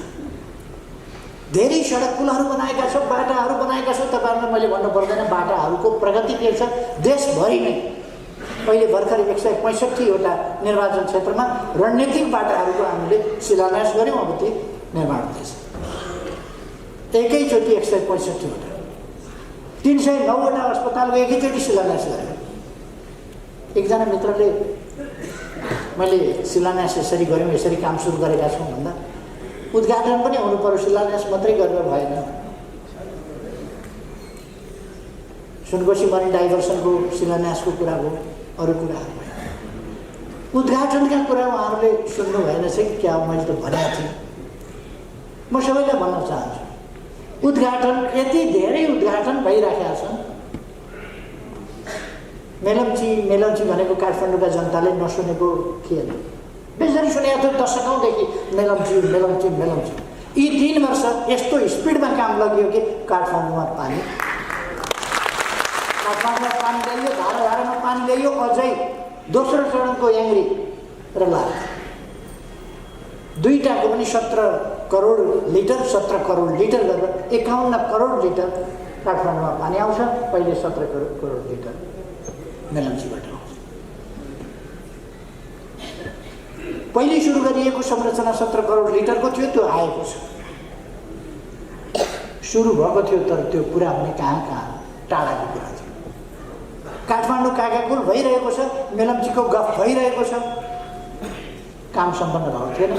धेरै सडक पुलहरू बनाएका छौँ, बाटाहरू बनाएका छौँ। तपाईँहरूलाई मैले भन्नु पर्दैन बाटाहरूको प्रगति के छ। देशभरि नै अहिले भर्खरै 165वटा निर्वाचन क्षेत्रमा रणनीतिक बाटाहरूको हामीले शिलान्यास गऱ्यौँ। अब ती निर्माण हुँदैछ एकैचोटि 165वटा। 309वटा अस्पतालको एकैचोटि शिलान्यास गऱ्यौँ। एकजना मित्रले मैले शिलान्यास यसरी गऱ्यौँ, यसरी काम सुरु गरेका छौँ भन्दा उद्घाटन पनि हुनु पर्यो, शिलान्यास मात्रै गरेर भएन। सुनकोशी मरिन डाइभर्सनको शिलान्यासको कुरा हो, अरू कुराहरू भयो। उद्घाटनका कुरा उहाँहरूले सुन्नु भएन चाहिँ क्या मैले त भनेको थिएँ। म सबैलाई भन्न चाहन्छु उद्घाटन यति धेरै उद्घाटन भइराखेका छन्। मेलम्ची भनेको काठमाडौँका जनताले नसुनेको थिएन, बेसरी सुनेको थियो दशकौँदेखि। मेलम्ची यी 3 वर्ष यस्तो स्पिडमा काम लगियो कि काठमाडौँमा पानी ल्याइयो, धारामा पानी ल्याइयो। अझै दोस्रो चरणको याङ्ग्री र लाभ दुईटाको पनि 17 करोड लिटर गरेर 51 करोड लिटर काठमाडौँमा पानी आउँछ। पहिले 17 करोड लिटर मेलम्चीबाट आउँछ। पहिले सुरु गरिएको संरचना 17 करोड लिटरको थियो, त्यो आएको छ। सुरु भएको थियो तर त्यो पुरा हुने कहाँ टाढाको कुरा थियो। काठमाडौँ काकाकुल भइरहेको छ, मेलम्चीको गफ भइरहेको छ, काम सम्पन्न भएको थिएन।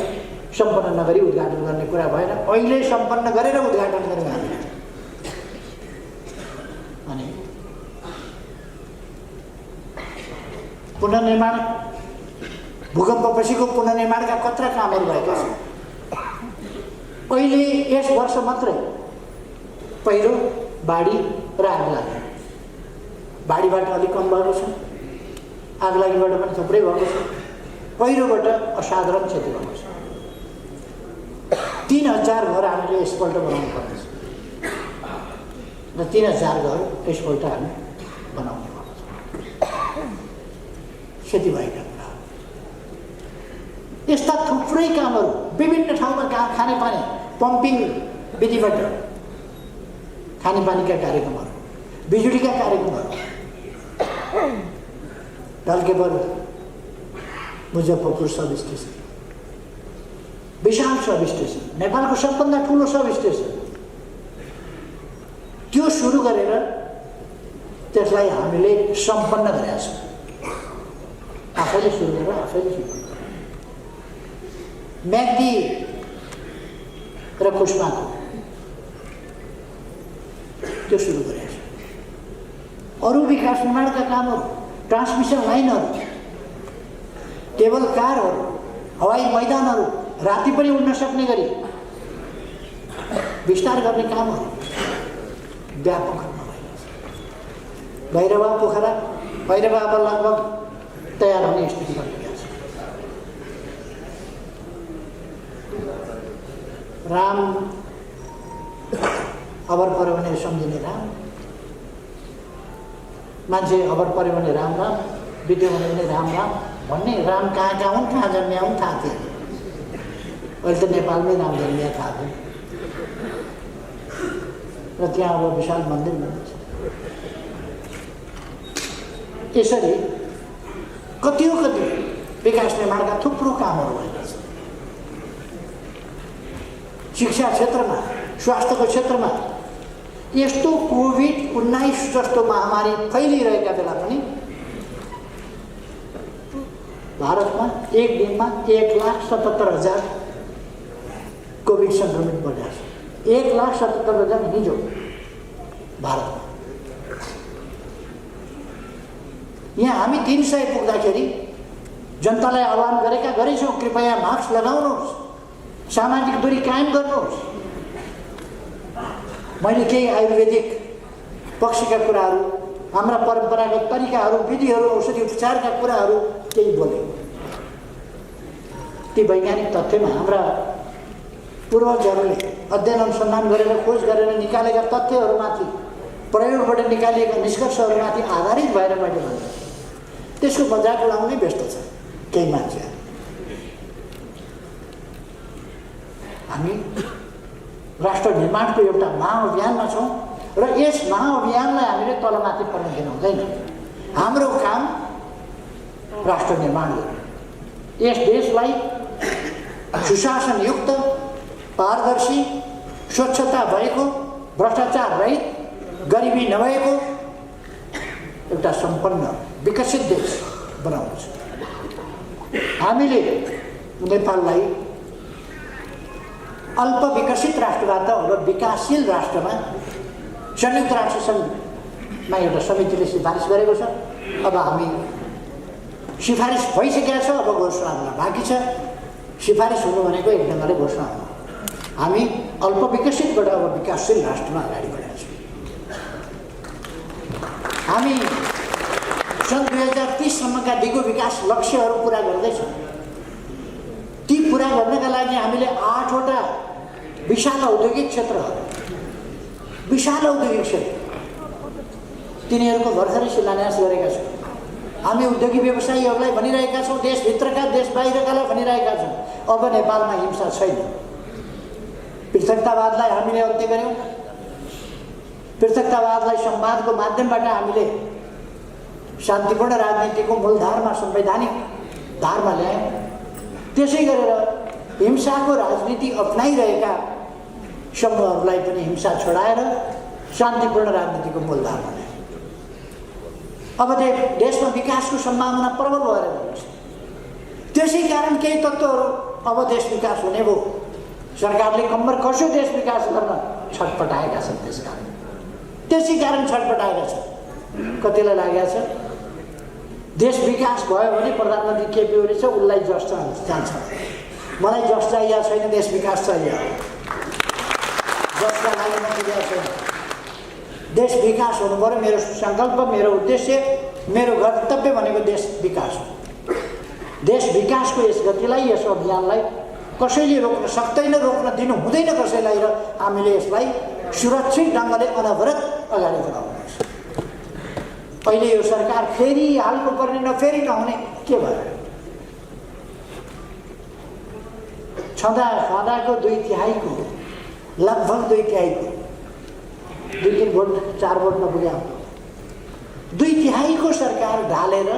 सम्पन्न नगरी उद्घाटन गर्ने कुरा भएन। अहिले सम्पन्न गरेर उद्घाटन गऱ्यौँ हामीले। अनि पुनर्निर्माण, भूकम्पपछिको पुनर्निर्माणका कत्रा कामहरू भएका छन्। अहिले यस वर्ष मात्रै पहिरो, बाढी र आगलागी। बाढीबाट अलिक कम भएको छ, आगलागीबाट पनि थुप्रै भएको छ, पहिरोबाट असाधारण क्षति भएको छ। 3000 घर हामीले यसपल्ट बनाउनु पर्नेछ र 3000 घर यसपल्ट हामी बनाउने भएको छ। क्षति भएका कुरा यस्ता थुप्रै कामहरू विभिन्न ठाउँमा खानेपानी पम्पिङ विधिबाट खानेपानीका कार्यक्रमहरू, बिजुलीका कार्यक्रमहरू, ढल्केबर मुजफ्फरपुर सब स्टेसन, विशाल सब स्टेसन, नेपालको सबभन्दा ठुलो सब स्टेसन, त्यो सुरु गरेर त्यसलाई हामीले सम्पन्न गरेका छौँ। आफैले सुरु गरेर आफैले सम्पन्न। म्याग्दी र कुस्माको त्यो सुरु गरेका छौँ। अरू विकास निर्माणका कामहरू, ट्रान्समिसन लाइनहरू, केबल कारहरू, हवाई मैदानहरू, राति पनि उड्न सक्ने गरी विस्तार गर्ने कामहरू व्यापक रूपमा भइरहेको छ। भैरवा पोखरा अब लगभग तयार हुने स्थितिमा पुगेको छ। राम अबर पऱ्यो भने सम्झिने राम, मान्छे अबर पऱ्यो भने राम राम, बित्यो भने राम राम भन्ने राम कहाँ हुन्, कहाँ जन्मिया हुन् थाहा थिएन। अहिले त नेपालमै राम जन्मिया थाहा थियो र त्यहाँ अब विशाल मन्दिर बनिन्छ। यसरी कति विकास निर्माणका थुप्रो कामहरू भइरहेछ। शिक्षा क्षेत्रमा, स्वास्थ्यको क्षेत्रमा यस्तो कोभिड-19 जस्तो महामारी फैलिरहेका बेला पनि भारतमा एक दिनमा 1,77,000 कोभिड संक्रमित बढेको छ। 1,77,000 हिजो भारतमा। यहाँ हामी 300 पुग्दाखेरि जनतालाई आह्वान गरेछौँ, कृपया मास्क लगाउनुहोस्, सामाजिक दूरी कायम गर्नुहोस्। मैले केही आयुर्वेदिक पक्षका कुराहरू, हाम्रा परम्परागत तरिकाहरू, विधिहरू, औषधि उपचारका कुराहरू केही बोले। ती वैज्ञानिक तथ्यमा हाम्रा पूर्वजहरूले अध्ययन अनुसन्धान गरेर खोज गरेर निकालेका तथ्यहरूमाथि, प्रयोगबाट निकालिएका निष्कर्षहरूमाथि आधारित भएर मैले भने त्यसको मजाक उडाउनै व्यस्त छ केही मान्छेहरू। हामी राष्ट्र निर्माणको एउटा महाअभियानमा छौँ र यस महाअभियानलाई हामीले तलमाथि पर्न दिन हुँदैन। हाम्रो काम राष्ट्र निर्माण गर्नु, यस देशलाई सुशासनयुक्त, पारदर्शी, स्वच्छता भएको, भ्रष्टाचार रहित, गरिबी नभएको एउटा सम्पन्न विकसित देश बनाउनु छ। हामीले नेपाललाई अल्प विकसित राष्ट्रबाट अब विकासशील राष्ट्रमा संयुक्त राष्ट्र सङ्घमा एउटा समितिले सिफारिस गरेको छ। अब हामी सिफारिस भइसकेका छ, अब घोषणा हुन बाँकी छ। सिफारिस हुनु भनेको एक ढङ्गले घोषणा हुनु। हामी अल्प विकसितबाट अब विकासशील राष्ट्रमा अगाडि बढेका छौँ। हामी सन् 2030 सम्मका दिगो विकास लक्ष्यहरू पुरा गर्दैछौँ। ती पुरा गर्नका लागि हामीले 8वटा विशाल औद्योगिक क्षेत्रहरू, विशाल औद्योगिक क्षेत्र तिनीहरूको भर्खरै शिलान्यास गरेका छौँ। हामी उद्योगी व्यवसायीहरूलाई भनिरहेका छौँ, देशभित्रका देश बाहिरकालाई भनिरहेका छौँ, अब नेपालमा हिंसा छैन। पृथकतावादलाई हामीले अन्त्य गर्यौँ। पृथकतावादलाई संवादको माध्यमबाट हामीले शान्तिपूर्ण राजनीतिको मूलधारमा, संवैधानिक धारमा ल्यायौँ। त्यसै गरेर हिंसाको राजनीति अप्नाइरहेका समूहहरूलाई पनि हिंसा छोडाएर शान्तिपूर्ण राजनीतिको मूलधारमा ल्यायौँ। अब देशमा विकासको सम्भावना प्रबल भएर जान्छ। त्यसै कारण केही तत्त्वहरू अब देश विकास हुने भयो। सरकारले कम्मर कसो देश विकास गर्न छटपटाएका छन्। त्यसै कारण छटपटाएका छन्। कतिलाई लागेको छ देश विकास भयो भने प्रधानमन्त्री केपी ओली छ, उसलाई जस जान्छ। मलाई जस चाहिएको छैन, देश विकास चाहियो। जसका लागि म दिएको छैन। देश विकास हुनु पर्यो। मेरो सङ्कल्प, मेरो उद्देश्य, मेरो कर्तव्य भनेको देश विकास हो। देश विकासको यस गतिलाई, यस अभियानलाई कसैले रोक्न सक्दैन, रोक्न दिनु हुँदैन कसैलाई। र हामीले यसलाई सुरक्षित ढङ्गले अनवरत अगाडि बढाउनुपर्छ। अहिले यो सरकार फेरि हाल्नु पर्ने, नफेरि नहुने के भयो? छँदाको 2/3 लगभग 2/3 2-3 भोट 4 भोट नपुग्या 2/3 सरकार ढालेर,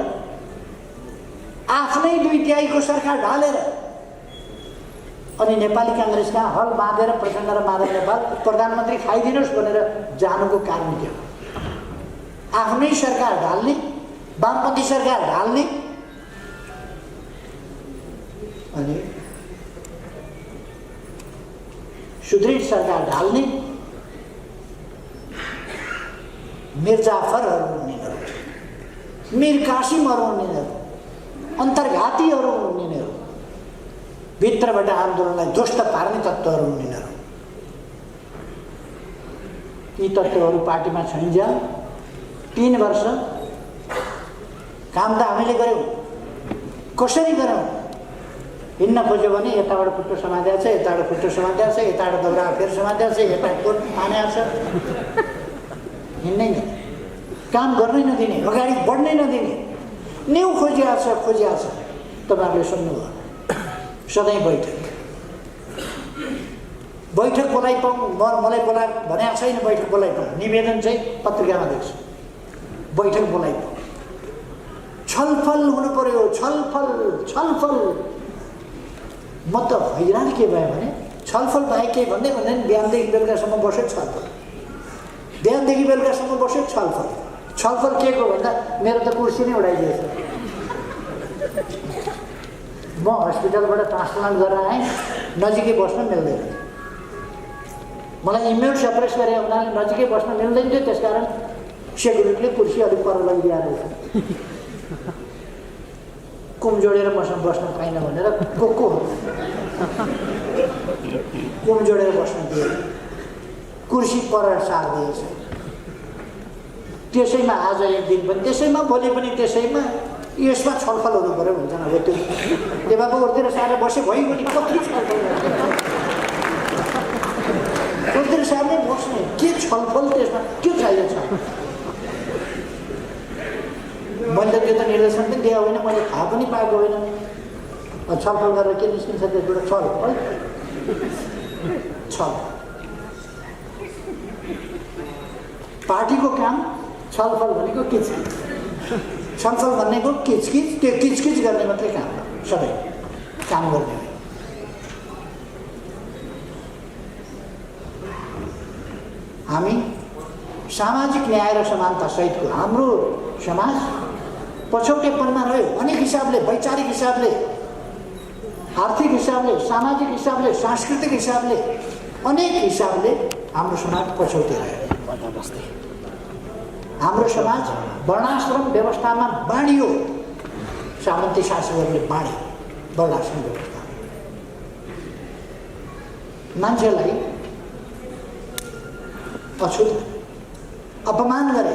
आफ्नै 2/3 सरकार ढालेर अनि नेपाली काङ्ग्रेसका हल बाँधेर प्रचण्ड र माधव नेपाल प्रधानमन्त्री खाइदिनुहोस् भनेर जानुको कारण के हो? आफ्नै सरकार ढाल्ने, वामपन्थी सरकार ढाल्ने अनि सुदृढ सरकार ढाल्ने, मिर जाफरहरू हुनेहरू, मिर कासिमहरू हुनेहरू, अन्तर्घातीहरू हुनेहरू, भित्रबाट आन्दोलनलाई ध्वस्त पार्ने तत्त्वहरू हुनेहरू, यी तत्त्वहरू पार्टीमा छैनन्। 3 वर्ष काम त हामीले गऱ्यौँ। कसरी गऱ्यौँ? हिँड्न खोज्यो भने यताबाट खुट्टो समातेको छ, यताबाट खुट्टो समातेको छ, यताबाट दौरा फेरि समातेको छ, यता कोट हानेको छ। हिँड्नै नै, काम गर्नै नदिने, अगाडि बढ्नै नदिने, न्यु खोजिएको छ। तपाईँहरूले सुन्नुभयो, सधैँ बैठक बोलाइपाउँ, मलाई बोला भनेको छैन। बैठक बोलाइपाउँ, निवेदन चाहिँ पत्रिकामा देख्छु। बैठक बोलाइपाउँ, छलफल हुनु पर्यो। छलफल म त हैरान के भयो भने छलफल बाहेक केही भन्दै भन्दैन। बिहानदेखि बेलुकासम्म बस्यो छलफल, बिहानदेखि बेलुकासम्म बस्यो छलफल। छलफल के को भन्दा मेरो त कुर्सी नै उडाइदिएछ। म हस्पिटलबाट ट्रान्सप्लान्ट गरेर आएँ, नजिकै बस्न मिल्दैन। मलाई इम्युन सप्रेस गरे हुनाले नजिकै बस्न मिल्दैन थियो। त्यसकारण सेक्युरिटीले कुर्सी अलिक पर लगिदिएर रहेछ। कुम जोडेर बस्न पाइन भनेर को कुम जोडेर बस्न दिए, कुर्सी पर सारिदिएछ। त्यसैमा आज एक दिन पनि त्यसैमा, भोलि पनि त्यसैमा, यसमा छलफल हुनु पऱ्यो भन्छन्। अब त्यो बाबु उर्तिर सारेर बसे भइगयो नि, कति छलफल उर्तिर सार्ने बस्ने, के छलफल त्यसमा के चाहिएको छ? मैले त्यो त निर्देशन पनि दिएको होइन, मैले थाहा पनि पाएको होइन। छलफल गरेर के निस्किन्छ त्यसबाट? छलफल पार्टीको काम छलफल भनेको किचकिच, छलफल भनेको किचकिच, त्यो किचकिच गर्ने मात्रै काम हो, सबै काम गर्ने। हामी सामाजिक न्याय र समानता सहितको हाम्रो समाज पछौटेपनमा रह्यो। अनेक हिसाबले, वैचारिक हिसाबले, आर्थिक हिसाबले, सामाजिक हिसाबले, सांस्कृतिक हिसाबले, अनेक हिसाबले हाम्रो समाज पछौटे रह्यो। हाम्रो समाज वर्णाश्रम व्यवस्थामा बाँडियो, सामन्ती शासकहरूले बाँडे वर्णाश्रम व्यवस्था। मान्छेलाई अछुत अपमान गरे,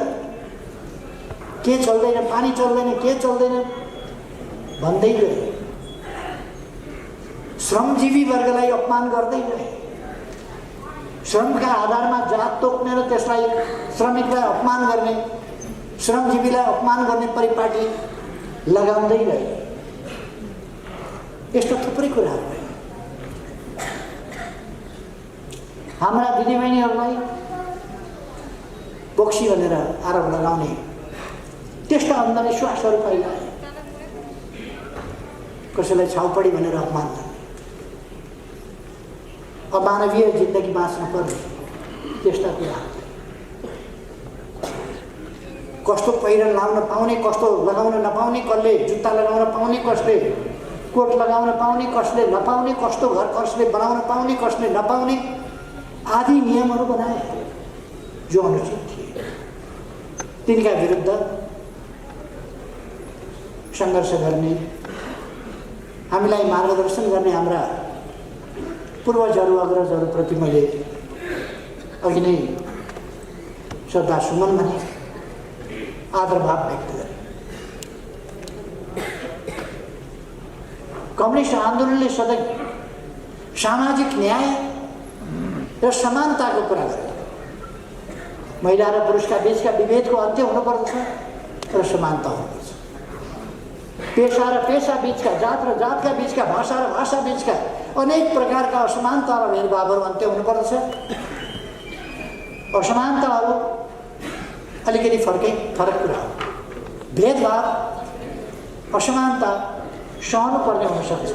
के चल्दैन, पानी चल्दैन, के चल्दैन भन्दै गए। श्रमजीवी वर्गलाई अपमान गर्दै गए। श्रमका आधारमा जात तोक्ने र त्यसलाई श्रमिकलाई अपमान गर्ने, श्रमजीवीलाई अपमान गर्ने परिपाटी लगाउँदै गए। यस्तो थुप्रै कुराहरू भए। हाम्रा दिदीबहिनीहरूलाई बोक्सी भनेर आरोप लगाउने त्यस्ता अन्धविश्वासहरू फैलाए। कसैलाई छाउपडी भनेर अपमान गर्ने, अमानवीय जिन्दगी बाँच्नु पर्ने त्यस्ता कुराहरू। कस्तो पहिरन लाउन पाउने, कस्तो लगाउन नपाउने, कसले जुत्ता लगाउन पाउने, कसले कोट लगाउन पाउने, कसले नपाउने, कस्तो घर कसले बनाउन पाउने, कसले नपाउने आदि नियमहरू बनाए जो अनुचित थिए। तिनका विरुद्ध सङ्घर्ष गर्ने, हामीलाई मार्गदर्शन गर्ने हाम्रा पूर्वजहरू, अग्रजहरूप्रति मैले अघि नै श्रद्धासुमन भने आदरभाव व्यक्त गरेँ। कम्युनिस्ट आन्दोलनले सधैँ सामाजिक न्याय र समानताको कुरा गर्यो। महिला र पुरुषका बीचका विभेदको अन्त्य हुनुपर्दछ र समानता हुनुपर्छ। पेशा र पेशा बीचका, जात र जातका बीचका, भाषा र भाषा बीचका अनेक प्रकारका असमानता र भेदभावहरू अन्त्य हुनुपर्दछ। असमानताहरू अलिकति फरक कुरा हो। भेदभाव, असमानता सहनु पर्ने हुन सक्छ,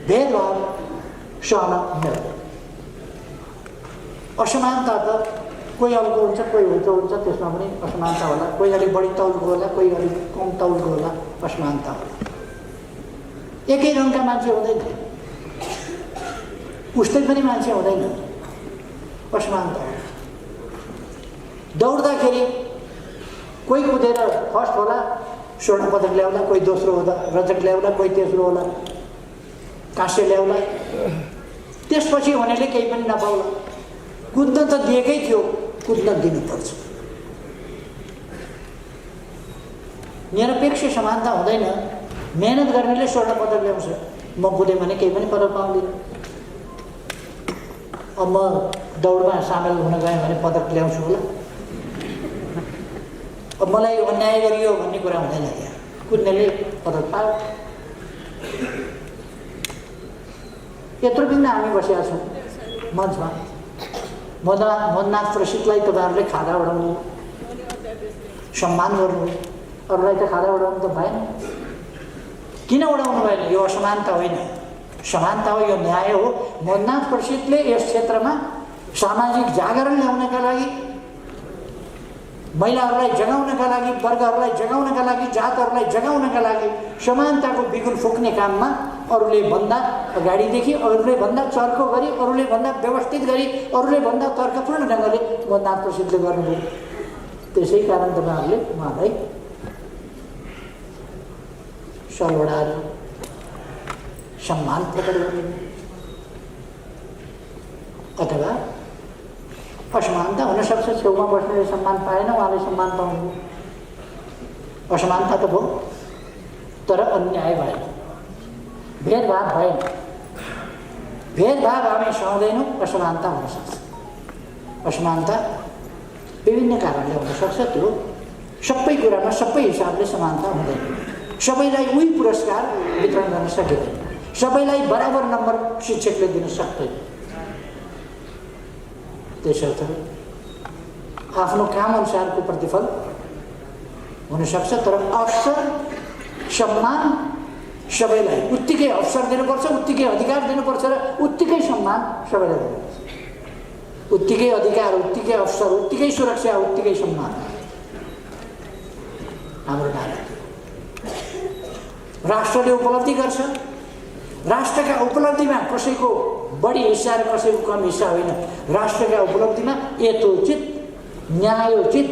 भेदभाव सहन मिल्दैन। असमानता त कोही अल्गो हुन्छ, कोही उल्टो हुन्छ, त्यसमा पनि असमानता होला। कोही अलिक बढी तौलको होला, कोही अलिक कम तौलको होला, असमानता होला। एकै रङका मान्छे हुँदैन, उस्तै पनि मान्छे हुँदैन, असमानता हो। दौड्दाखेरि कोही कुदेर फर्स्ट होला, स्वर्ण पदक ल्याउला, कोही दोस्रो होला, रजत ल्याउला, कोही तेस्रो होला, काँस्य ल्याउला। त्यसपछि हुनेले केही पनि नपाउला। कुद्न त दिएकै थियो, कुद्न दिनुपर्छ। निरपेक्ष समानता हुँदैन। मेहनत गर्नेले स्वर्ण पदक ल्याउँछ, म कुदेँ भने केही पनि पदक पाउँदिनँ। अब म दौडमा सामेल हुन गएँ भने पदक ल्याउँछु होला। अब मलाई अन्याय गरियो भन्ने कुरा हुँदैन। त्यहाँ कुद्नेले पदक पायो। यत्रो बिघ्न हामी बसेका छौँ मञ्चमा। मदनाथ प्रसिद्धलाई तपाईँहरूले खादा उडाउनु, सम्मान गर्नु, अरूलाई त खादा उडाउनु त भएन। किन उडाउनु भएन? यो असमानता होइन, समानता हो, यो न्याय हो। मदनाथ प्रसिद्धले यस क्षेत्रमा सामाजिक जागरण ल्याउनका लागि, महिलाहरूलाई जगाउनका लागि, वर्गहरूलाई जगाउनका लागि, जातहरूलाई जगाउनका लागि समानताको बिगुल फुक्ने काममा अरूले भन्दा अगाडिदेखि, अरूले भन्दा चर्को गरी, अरूले भन्दा व्यवस्थित गरी, अरूले भन्दा तर्कपूर्ण ढङ्गले मदनाथ प्रसिद्धले गर्नुभयो। त्यसै कारण तपाईँहरूले उहाँलाई सर्वडार सम्मान प्रकट गर्नु अथवा असमानता हुनसक्छ। छेउमा बस्नेले सम्मान पाएन, उहाँले सम्मान पाउनु। असमानता त भयो, तर अन्याय भएन, भेदभाव भएन। भेदभाव हामी सहँदैनौँ, असमानता हुनसक्छ। असमानता विभिन्न कारणले हुनसक्छ। त्यो सबै कुरामा, सबै हिसाबले समानता हुँदैन। सबैलाई उही पुरस्कार वितरण गर्न सकिँदैन, सबैलाई बराबर नम्बर शिक्षकले दिन सक्दैन। त्यसर्थ आफ्नो काम अनुसारको प्रतिफल हुन सक्छ, तर अवसर सम्मान सबैलाई उत्तिकै अवसर दिनुपर्छ, उत्तिकै अधिकार दिनुपर्छ र उत्तिकै सम्मान सबैलाई दिनुपर्छ। उत्तिकै अधिकार, उत्तिकै अवसर, उत्तिकै सुरक्षा, उत्तिकै सम्मान हाम्रो नारा। राष्ट्रले उपलब्धि गर्छ, राष्ट्रका उपलब्धिमा कसैको बढी हिस्सा र कसैको कम हिस्सा होइन, राष्ट्रका उपलब्धिमा यथोचित न्यायोचित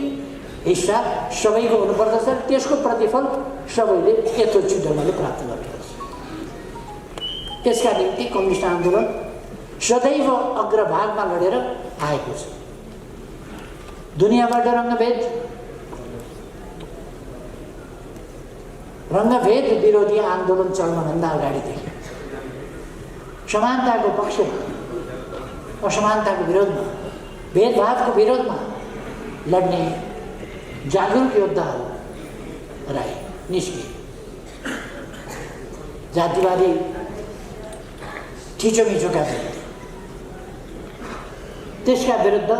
हिस्सा सबैको हुनुपर्दछ, त्यसको प्रतिफल सबैले यथोचित ढङ्गले प्राप्त गर्नुपर्छ। त्यसका निम्ति कम्युनिस्ट आन्दोलन सदैव अग्रभागमा लडेर आएको छ। दुनियाँबाट रङ्गभेद विरोधी आन्दोलन चल्नभन्दा अगाडिदेखि समानताको पक्षमा, असमानताको विरोधमा, भेदभावको विरोधमा लड्ने जागरुक योद्धाहरू निस्किए। जातिवादी थिचोमिचोका विरुद्ध, त्यसका विरुद्ध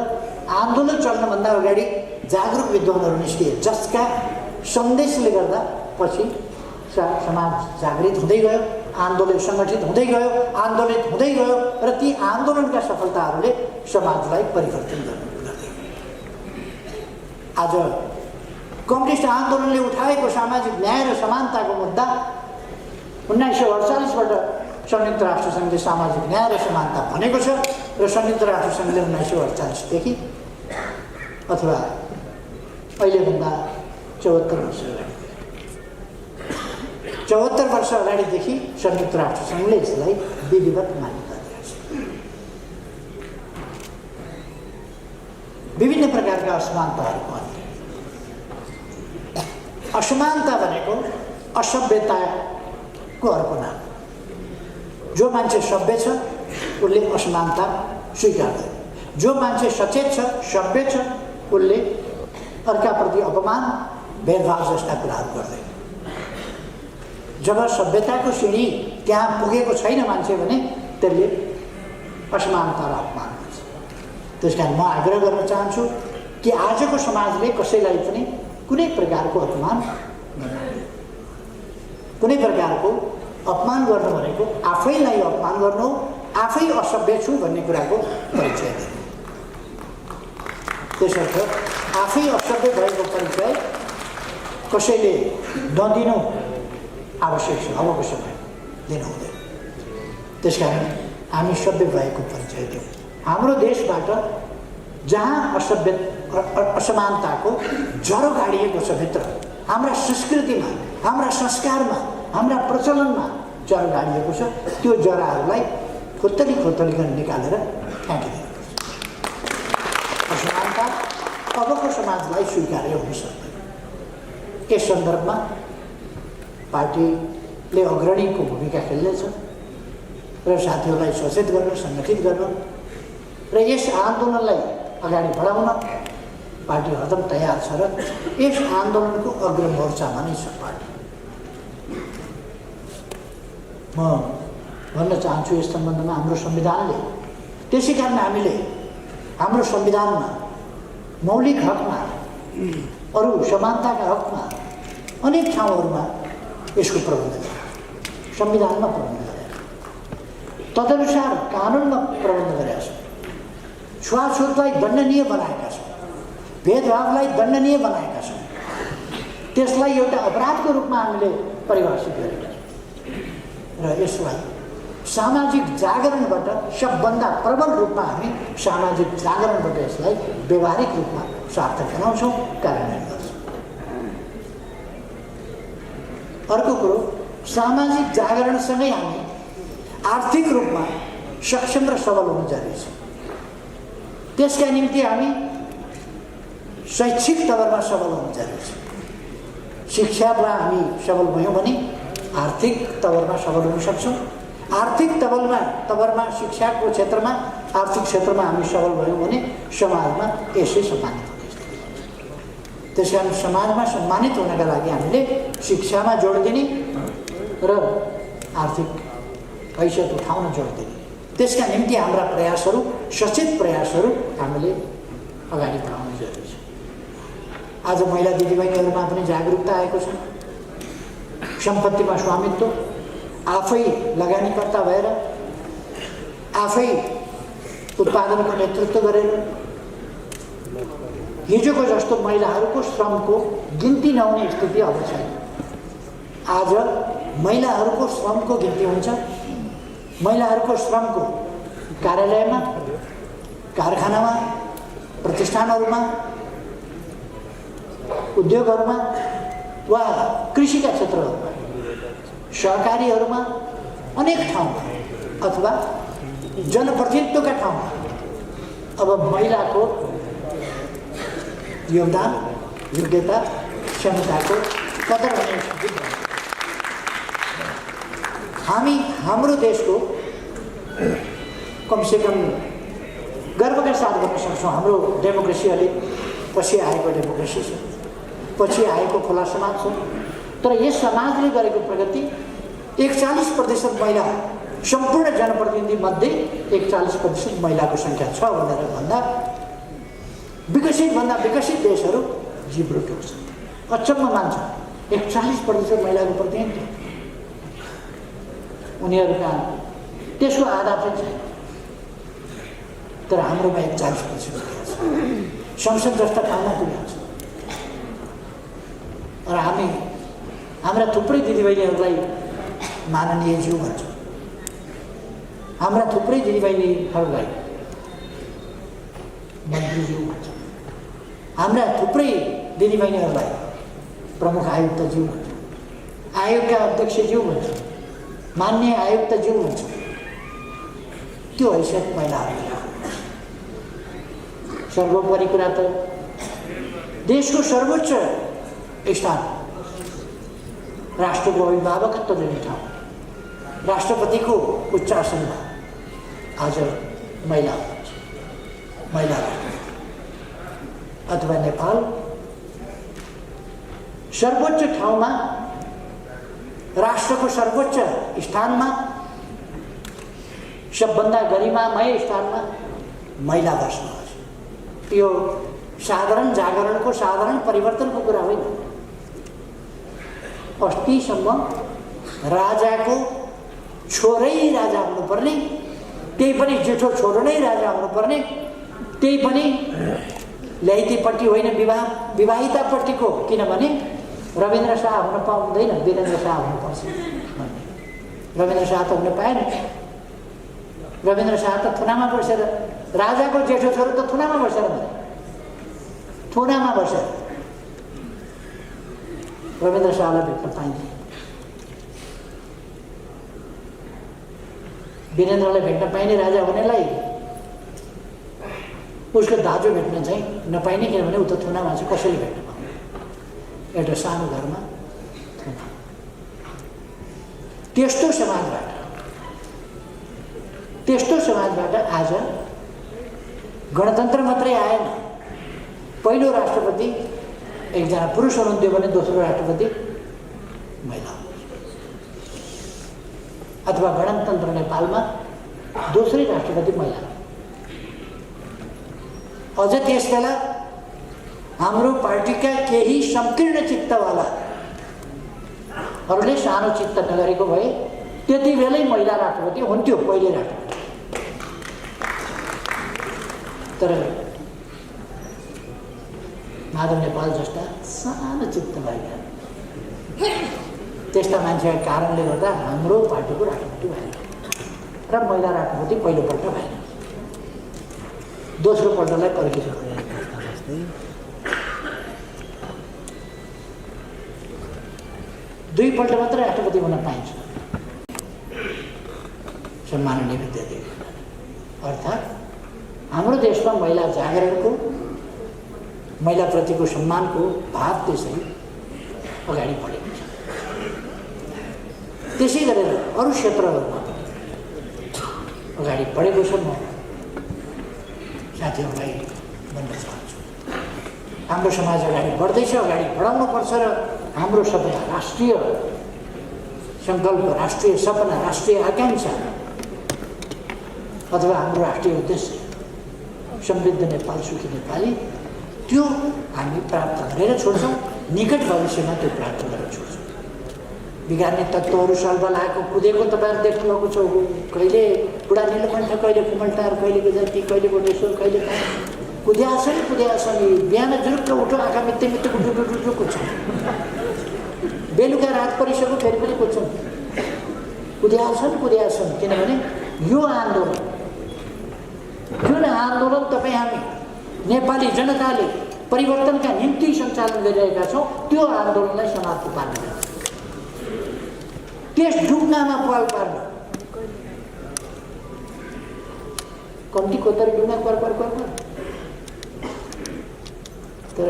आन्दोलन चल्नभन्दा अगाडि जागरुक विद्वानहरू निस्किए, जसका सन्देशले गर्दा पछि समाज जागृत हुँदै गयो, आन्दोलन सङ्गठित हुँदै गयो, आन्दोलित हुँदै गयो र ती आन्दोलनका सफलताहरूले समाजलाई परिवर्तन गर्दै आज कम्युनिस्ट आन्दोलनले उठाएको सामाजिक न्याय र समानताको मुद्दा 1948बाट संयुक्त राष्ट्रसङ्घले सामाजिक न्याय र समानता भनेको छ र संयुक्त राष्ट्रसङ्घले 1948देखि अथवा अहिलेभन्दा 74 वर्ष अगाडिदेखि संयुक्त राष्ट्रसङ्घले यसलाई विधिवत मान्यता दिएको छ। विभिन्न प्रकारका असमानताहरूको अन्त्य। असमानता भनेको असभ्यताको अर्को नाम। जो मान्छे सभ्य छ उसले असमानता स्वीकार गर्छ, जो मान्छे सचेत छ, सभ्य छ, उसले अर्काप्रति अपमान, भेदभाव जस्ता कुराहरू गर्दैन। जब सभ्यताको सिँढी त्यहाँ पुगेको छैन मान्छे भने त्यसले असमानता र अपमान गर्छ। त्यस कारण म आग्रह गर्न चाहन्छु कि आजको समाजले कसैलाई पनि कुनै प्रकारको अपमान गर्नु, कुनै प्रकारको अपमान गर्नु भनेको आफैलाई अपमान गर्नु, आफै असभ्य छु भन्ने कुराको परिचय दिनु। त्यसर्थ आफै असभ्य भएको परिचय कसैले नदिनु आवश्यक छ, अबको समय दिनु हुँदैन। त्यसकारण हामी सभ्य भएको परिचय दिउँ। हाम्रो देशबाट जहाँ असमानताको ज्वरो गाडिएको छ भित्र, हाम्रा संस्कृतिमा, हाम्रा संस्कारमा, हाम्रा प्रचलनमा ज्वरो गाडिएको छ, त्यो जराहरूलाई खोतली खोतलीकन निकालेर फ्याँकिदिनुपर्छ। असमानता अबको समाजलाई स्वीकार्य हुन सक्दैन। यस सन्दर्भमा पार्टीले अग्रणीको भूमिका खेल्नेछ र साथीहरूलाई सचेत गर्न, सङ्गठित गर्न र यस आन्दोलनलाई अगाडि बढाउन पार्टी हरदम तयार छ र यस आन्दोलनको अग्रमोर्चामा नै छ पार्टी। म भन्न चाहन्छु यस सम्बन्धमा हाम्रो संविधानले, त्यसै कारण हामीले हाम्रो संविधानमा मौलिक हकमा, अरू समानताका हकमा अनेक ठाउँहरूमा यसको प्रबन्ध गरेको, संविधानमा प्रबन्ध गरेको, तदनुसार कानुनमा प्रबन्ध गरेका छौँ। छुवाछुतलाई दण्डनीय बनाएका छौँ, भेदभावलाई दण्डनीय बनाएका छौँ, त्यसलाई एउटा अपराधको रूपमा हामीले परिभाषित गरेका छौँ र यसलाई सामाजिक जागरणबाट सबभन्दा प्रबल रूपमा हामी सामाजिक जागरणबाट यसलाई व्यवहारिक रूपमा सार्थक बनाउँछौँ, कार्यान्वयन गर्छौँ। अर्को कुरो, सामाजिक जागरणसँगै हामी आर्थिक रूपमा सक्षम र सबल हुनु जरुरी छ। त्यसका निम्ति हामी शैक्षिक तवरमा सबल हुनु जरुरी छ। शिक्षामा हामी सबल भयौँ भने आर्थिक तवरमा सबल हुन सक्छौँ। आर्थिक तवरमा शिक्षाको क्षेत्रमा, आर्थिक क्षेत्रमा हामी सबल भयौँ भने समाजमा यसै सम्मानित हुनेछ। त्यसकारण समाजमा सम्मानित हुनका लागि हामीले शिक्षामा जोड दिने र आर्थिक हैसियत उठाउन जोड दिने, त्यसका निम्ति हाम्रा प्रयासहरू, सचेत प्रयासहरू हामीले अगाडि बढाउनु जरुरी छ। आज महिला दिदीबहिनीहरूमा पनि जागरुकता आएको छ। सम्पत्तिमा स्वामित्व, आफै लगानीकर्ता भएर, आफै उत्पादनको नेतृत्व गरेर हिजोको जस्तो महिलाहरूको श्रमको गिन्ती नहुने स्थिति अब छैन। आज महिलाहरूको श्रमको गिन्ती हुन्छ। महिलाहरूको श्रमको कार्यालयमा, कारखानामा, प्रतिष्ठानहरूमा, उद्योगहरूमा वा कृषिका क्षेत्रहरूमा, सहकारीहरूमा, अनेक ठाउँमा अथवा जनप्रतिनिधित्वका ठाउँमा अब महिलाको योगदान, योग्यता, क्षमताको कदर हुने स्थिति छ। हामी हाम्रो देशको कमसेकम गर्वका साथ गर्न सक्छौँ। हाम्रो डेमोक्रेसी अलिक पछि आएको डेमोक्रेसी छ, पछि आएको खुला समाज छ। तर यस समाजले गरेको प्रगति 41% महिला, सम्पूर्ण जनप्रतिनिधि मध्ये 41% महिलाको सङ्ख्या छ भनेर भन्दा विकसित देशहरू जिब्रो टेक्छ, अचम्म मान्छ। 41% महिलाको प्रतिनिधित्व उनीहरूका त्यसको आधा पनि छैन। तर हाम्रोमा 41% छ। संसद जस्ता ठाउँमा पुगेको छ। र हामी हाम्रा थुप्रै दिदीबहिनीहरूलाई माननीय ज्यू भन्छौँ। हाम्रा थुप्रै दिदीबहिनीहरूलाई मन्त्रीज्यू भन्छौँ। हाम्रा थुप्रै दिदीबहिनीहरूलाई प्रमुख आयुक्तज्यू भन्छौँ, आयोगका अध्यक्षज्यू भन्छौँ, मान्य आयुक्तज्यू भन्छौँ। त्यो हैसियत महिलाहरूले सर्वोपरि कुरा त देशको सर्वोच्च स्थान, राष्ट्रको अभिभावकत्व दिने ठाउँ, राष्ट्रपतिको उच्च आसनमा आज महिला हुनुहुन्छ। महिला अथवा नेपाल सर्वोच्च ठाउँमा, राष्ट्रको सर्वोच्च स्थानमा, सबभन्दा गरिमामय स्थानमा महिला बस्नुहुन्छ। यो साधारण जागरणको, साधारण परिवर्तनको कुरा होइन। अस्तिसम्म राजाको छोरै राजा हुनुपर्ने, त्यही पनि जेठो छोरो नै राजा हुनुपर्ने, त्यही पनि ल्याइतीपट्टि होइन, विवाहितापट्टिको। किनभने रविन्द्र शाह हुन पाउँदैन, वीरेन्द्र शाह हुनुपर्छ। रविन्द्र शाह त हुन पाएन। रविन्द्र शाह त थुनामा बसेर, राजाको जेठो छोरो त थुनामा बसेर भने, थुनामा बसेर रविन्द्र शाहलाई भेट्न पाइँदैन। वीरेन्द्रलाई भेट्न पाइने राजा हुनेलाई उसको दाजु भेट्न चाहिँ नपाइने, किनभने ऊ त थुनामा चाहिँ कसैले भेट्न पाउँदैन। एउटा सानो घरमा थुना। त्यस्तो समाजबाट आज गणतन्त्र मात्रै आएन। पहिलो राष्ट्रपति एकजना पुरुष हुनुहुन्थ्यो भने दोस्रो राष्ट्रपति महिला, अथवा गणतन्त्र नेपालमा दोस्रै राष्ट्रपति महिला। अझ त्यस बेला हाम्रो पार्टीका केही संकीर्ण चित्तवालाहरूले सानो चित्त नगरेको भए त्यति बेलै महिला राष्ट्रपति हुन्थ्यो, पहिले राष्ट्रपति। तर माधव नेपाल जस्ता सानो चित्त भएका त्यस्ता मान्छेका कारणले गर्दा हाम्रो पार्टीको राष्ट्रपति भएन र महिला राष्ट्रपति पहिलोपल्ट भएन। दोस्रो पल्टलाई पर्खिसक्यो। दुईपल्ट मात्र राष्ट्रपति हुन पाइन्छ। सम्माननीय विद्यादेवी, अर्थात् हाम्रो देशमा महिला जागरणको, महिलाप्रतिको सम्मानको भाव त्यसै अगाडि बढेको छ। त्यसै गरेर अरू क्षेत्रहरूमा अगाडि बढेको छ। म साथीहरूलाई भन्न चाहन्छु, हाम्रो समाज अगाडि बढ्दैछ, अगाडि बढाउनुपर्छ र हाम्रो सबै राष्ट्रिय सङ्कल्प, राष्ट्रिय सपना, राष्ट्रिय आकाङ्क्षा अथवा हाम्रो राष्ट्रिय उद्देश्य समृद्ध नेपाल, सुखी नेपाली, त्यो हामी प्राप्त गरेर छोड्छौँ, निकट भविष्यमा त्यो प्राप्त गरेर छोड्छौँ। बिगार्ने तत्त्वहरू सर्वलाको कुदेको तपाईँहरू देख्नुभएको छ। कहिले बुढा नीलकण्ठ, कहिले कुमलटार, कहिले गजन्ती, कहिले गोडेश्वर, कहिले कुद्याछन्। बिहान जुरुक्क उठो, आँखा मित्ते उठो कुद्छौँ। बेलुका रात परिसक्यो फेरि पनि कुद्छौँ। कुद्याछन्। किनभने यो आन्दोलन, जुन आन्दोलन तपाईँ हामी नेपाली जनताले परिवर्तनका निम्ति सञ्चालन गरिरहेका छौँ, त्यो आन्दोलनलाई समाप्त पार्नु, त्यस ढुङ्गामा पाल पार्नु। कम्ती कोतरी ढुङ्गा कर तर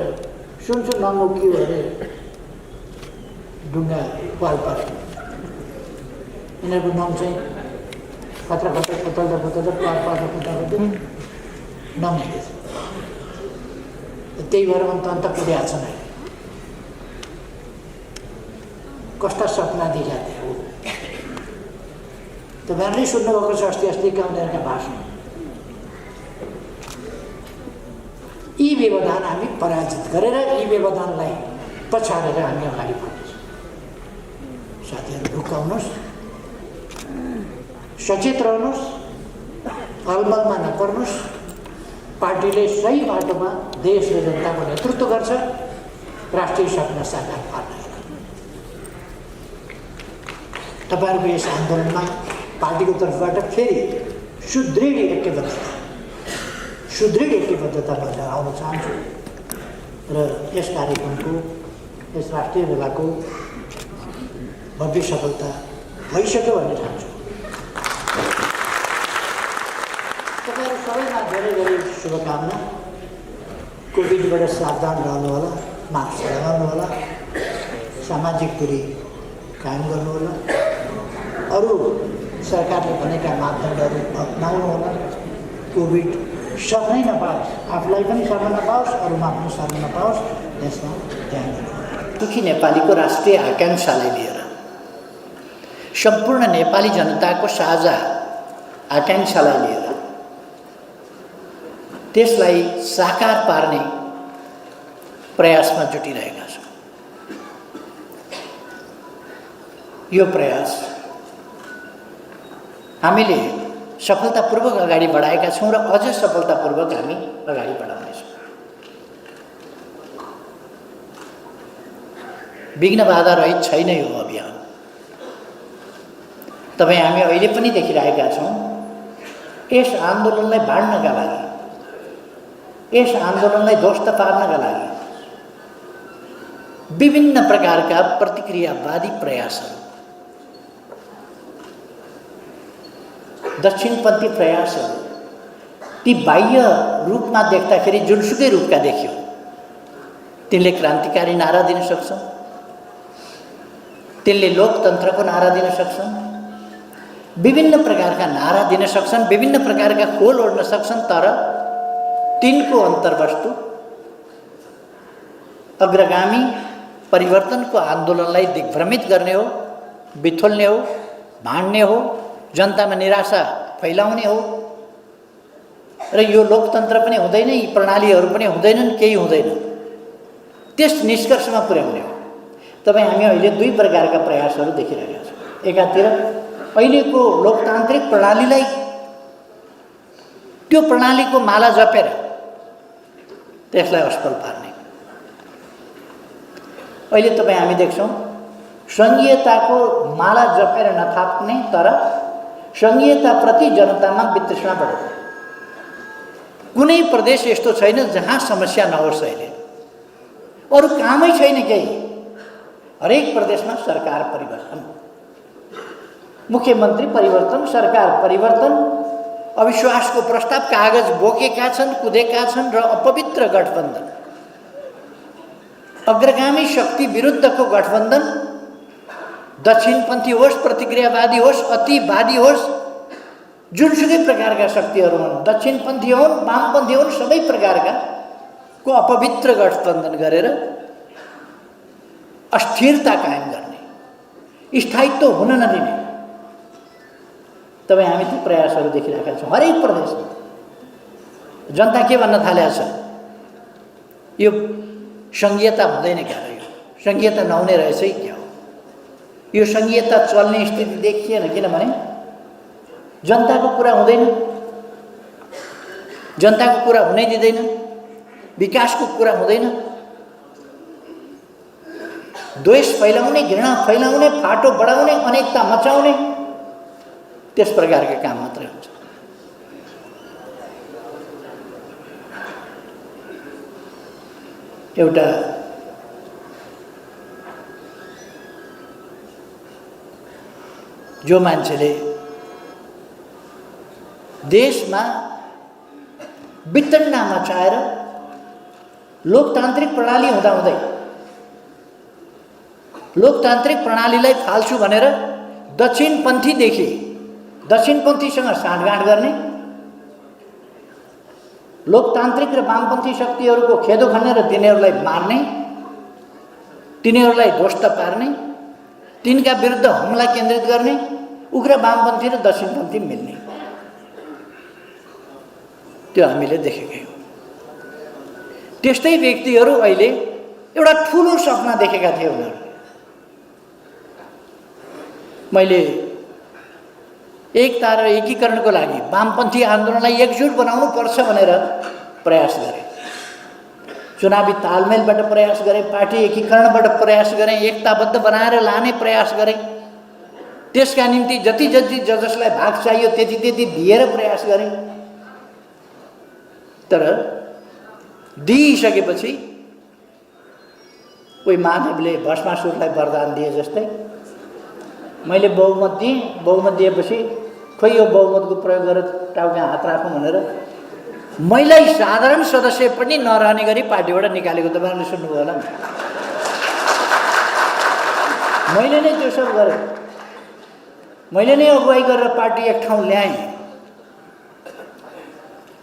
सुन्छु नमुकियो अरे ढुङ्गा पाल पार्छ। यिनीहरूको नाम चाहिँ खतरा खोतल्दा पार नमुकेछ। त्यही भएर अन्त पुगेका छन्। कस्ता सपना देखाएको हो तपाईँहरूले सुन्नुभएको छ अस्ति गाउँलेहरूका भाषण। यी व्यवधान हामी पराजित गरेर यी व्यवधानलाई पछाडेर हामी अगाडि बढ्नेछौँ। साथीहरू ढुकाउनुहोस्, सचेत रहनुहोस्, अलमलमा नपर्नुहोस्। पार्टीले सही बाटोमा देश र जनताको नेतृत्व गर्छ, राष्ट्रिय सपना साकार पार्न। तपाईँहरूको यस आन्दोलनमा पार्टीको तर्फबाट फेरि सुदृढ ऐक्यबद्धता भएर आउन चाहन्छु र यस कार्यक्रमको, यस राष्ट्रिय मेलाको भव्य सफलता भइसक्यो भन्ने ठान्छु। तपाईँहरू सबैमा धेरै शुभकामना। कोभिडबाट सावधान रहनुहोला, मास्क लगाउनुहोला, सामाजिक दूरी कायम गर्नुहोला, अरू सरकारले भनेका मापदण्डहरू अपनाउनुहोला। कोभिड सर्नै नपाओस्, आफूलाई पनि सर्न नपाओस्, अरूमा पनि सर्न नपाओस्, यसमा ध्यान दिनुहोला। दुखी नेपालीको राष्ट्रिय आकाङ्क्षालाई लिएर, सम्पूर्ण नेपाली जनताको साझा आकाङ्क्षालाई लिएर त्यसलाई साकार पार्ने प्रयासमा जुटिरहेका छौँ। यो प्रयास हामीले सफलतापूर्वक अगाडि बढाएका छौँ र अझ सफलतापूर्वक हामी अगाडि बढाउनेछौँ। विघ्न बाधा रहित छैन यो अभियान। तपाईँ हामी अहिले पनि देखिरहेका छौँ। यस आन्दोलनलाई बाँड्नका लागि, यस आन्दोलनलाई ध्वस्त पार्नका लागि विभिन्न प्रकारका प्रतिक्रियावादी प्रयासहरू, दक्षिणपन्थी प्रयासहरू, ती बाह्य रूपमा देख्दाखेरि जुनसुकै रूपका देखियो, तिनले क्रान्तिकारी नारा दिन सक्छन्, तिनले लोकतन्त्रको नारा दिन सक्छन्, विभिन्न प्रकारका नारा दिन सक्छन्, विभिन्न प्रकारका खोल ओढ्न सक्छन्, तर तिनको अन्तर्वस्तु अग्रगामी परिवर्तनको आन्दोलनलाई दिग्भ्रमित गर्ने हो, बिथोल्ने हो, भाँड्ने हो, जनतामा निराशा फैलाउने हो। र यो लोकतन्त्र पनि हुँदैन, यी प्रणालीहरू पनि हुँदैनन्, केही हुँदैन, त्यस निष्कर्षमा पुर्याउने हो। तपाईँ हामी अहिले दुई प्रकारका प्रयासहरू देखिरहेका छौँ। एकातिर अहिलेको लोकतान्त्रिक प्रणालीलाई, त्यो प्रणालीको माला जपेर त्यसलाई असफल पार्ने। अहिले तपाईँ हामी देख्छौँ सङ्घीयताको माला जपेर नथाप्ने, तर सङ्घीयताप्रति जनतामा वितृष्णा बढ्यो। कुनै प्रदेश यस्तो छैन जहाँ समस्या नहोस्। अहिले अरू कामै छैन केही। हरेक प्रदेशमा सरकार परिवर्तन, मुख्यमन्त्री परिवर्तन, सरकार परिवर्तन, अविश्वासको प्रस्ताव कागज बोकेका छन्, कुदेका छन् र अपवित्र गठबन्धन, अग्रगामी शक्ति विरुद्धको गठबन्धन, दक्षिणपन्थी होस्, प्रतिक्रियावादी होस्, अतिवादी होस्, जुनसुकै प्रकारका शक्तिहरू हुन्, दक्षिणपन्थी हुन्, वामपन्थी हुन्, सबै प्रकारका को अपवित्र गठबन्धन गरेर अस्थिरता कायम गर्ने, स्थायित्व हुन नदिने। तपाईँ हामी ती प्रयासहरू देखिरहेका छौँ। हरेक प्रदेशमा जनता के भन्न थालेको छ, यो सङ्घीयता हुँदैन क्या र? यो सङ्घीयता नहुने रहेछ है क्या हो? यो सङ्घीयता चल्ने स्थिति देखिएन, किनभने जनताको कुरा हुँदैन, जनताको कुरा हुनै दिँदैन, विकासको कुरा हुँदैन, द्वेष फैलाउने, घृणा फैलाउने, फाटो बढाउने, अनेकता मचाउने, त्यस प्रकारका काम मात्रै हुन्छ। एउटा जो मान्छेले देशमा वितण्डा मचाएर लोकतान्त्रिक प्रणाली हुँदाहुँदै लोकतान्त्रिक प्रणालीलाई फाल्छु भनेर दक्षिणपन्थीसँग साँठगाँठ गर्ने, लोकतान्त्रिक र वामपन्थी शक्तिहरूको खेदो खनेर तिनीहरूलाई मार्ने, तिनीहरूलाई ध्वस्त पार्ने, तिनका विरुद्ध हमला केन्द्रित गर्ने, उग्र वामपन्थी र दक्षिणपन्थी मिल्ने, त्यो हामीले देखेकै हो। त्यस्तै व्यक्तिहरू अहिले एउटा ठुलो सपना देखेका थिए। उनीहरूले मैले एकता र एकीकरणको लागि वामपन्थी आन्दोलनलाई एकजुट बनाउनु पर्छ भनेर प्रयास गरेँ। चुनावी तालमेलबाट प्रयास गरेँ, पार्टी एकीकरणबाट प्रयास गरेँ, एकताबद्ध बनाएर लाने प्रयास गरेँ। त्यसका निम्ति जति जसलाई भाग चाहियो त्यति दिएर प्रयास गरेँ। तर दिइसकेपछि कोही महादेवले भस्मासुरलाई वरदान दिए जस्तै मैले बहुमत दिएँ। बहुमत दिएपछि खोइ यो बहुमतको प्रयोग गरेर टाउका हात राखौँ भनेर महिलाई साधारण सदस्य पनि नरहने गरी पार्टीबाट निकालेको तपाईँहरूले सुन्नुभयो होला नि। मैले नै त्यो सब गरेँ, मैले नै अगुवाई गरेर पार्टी एक ठाउँ ल्याएँ।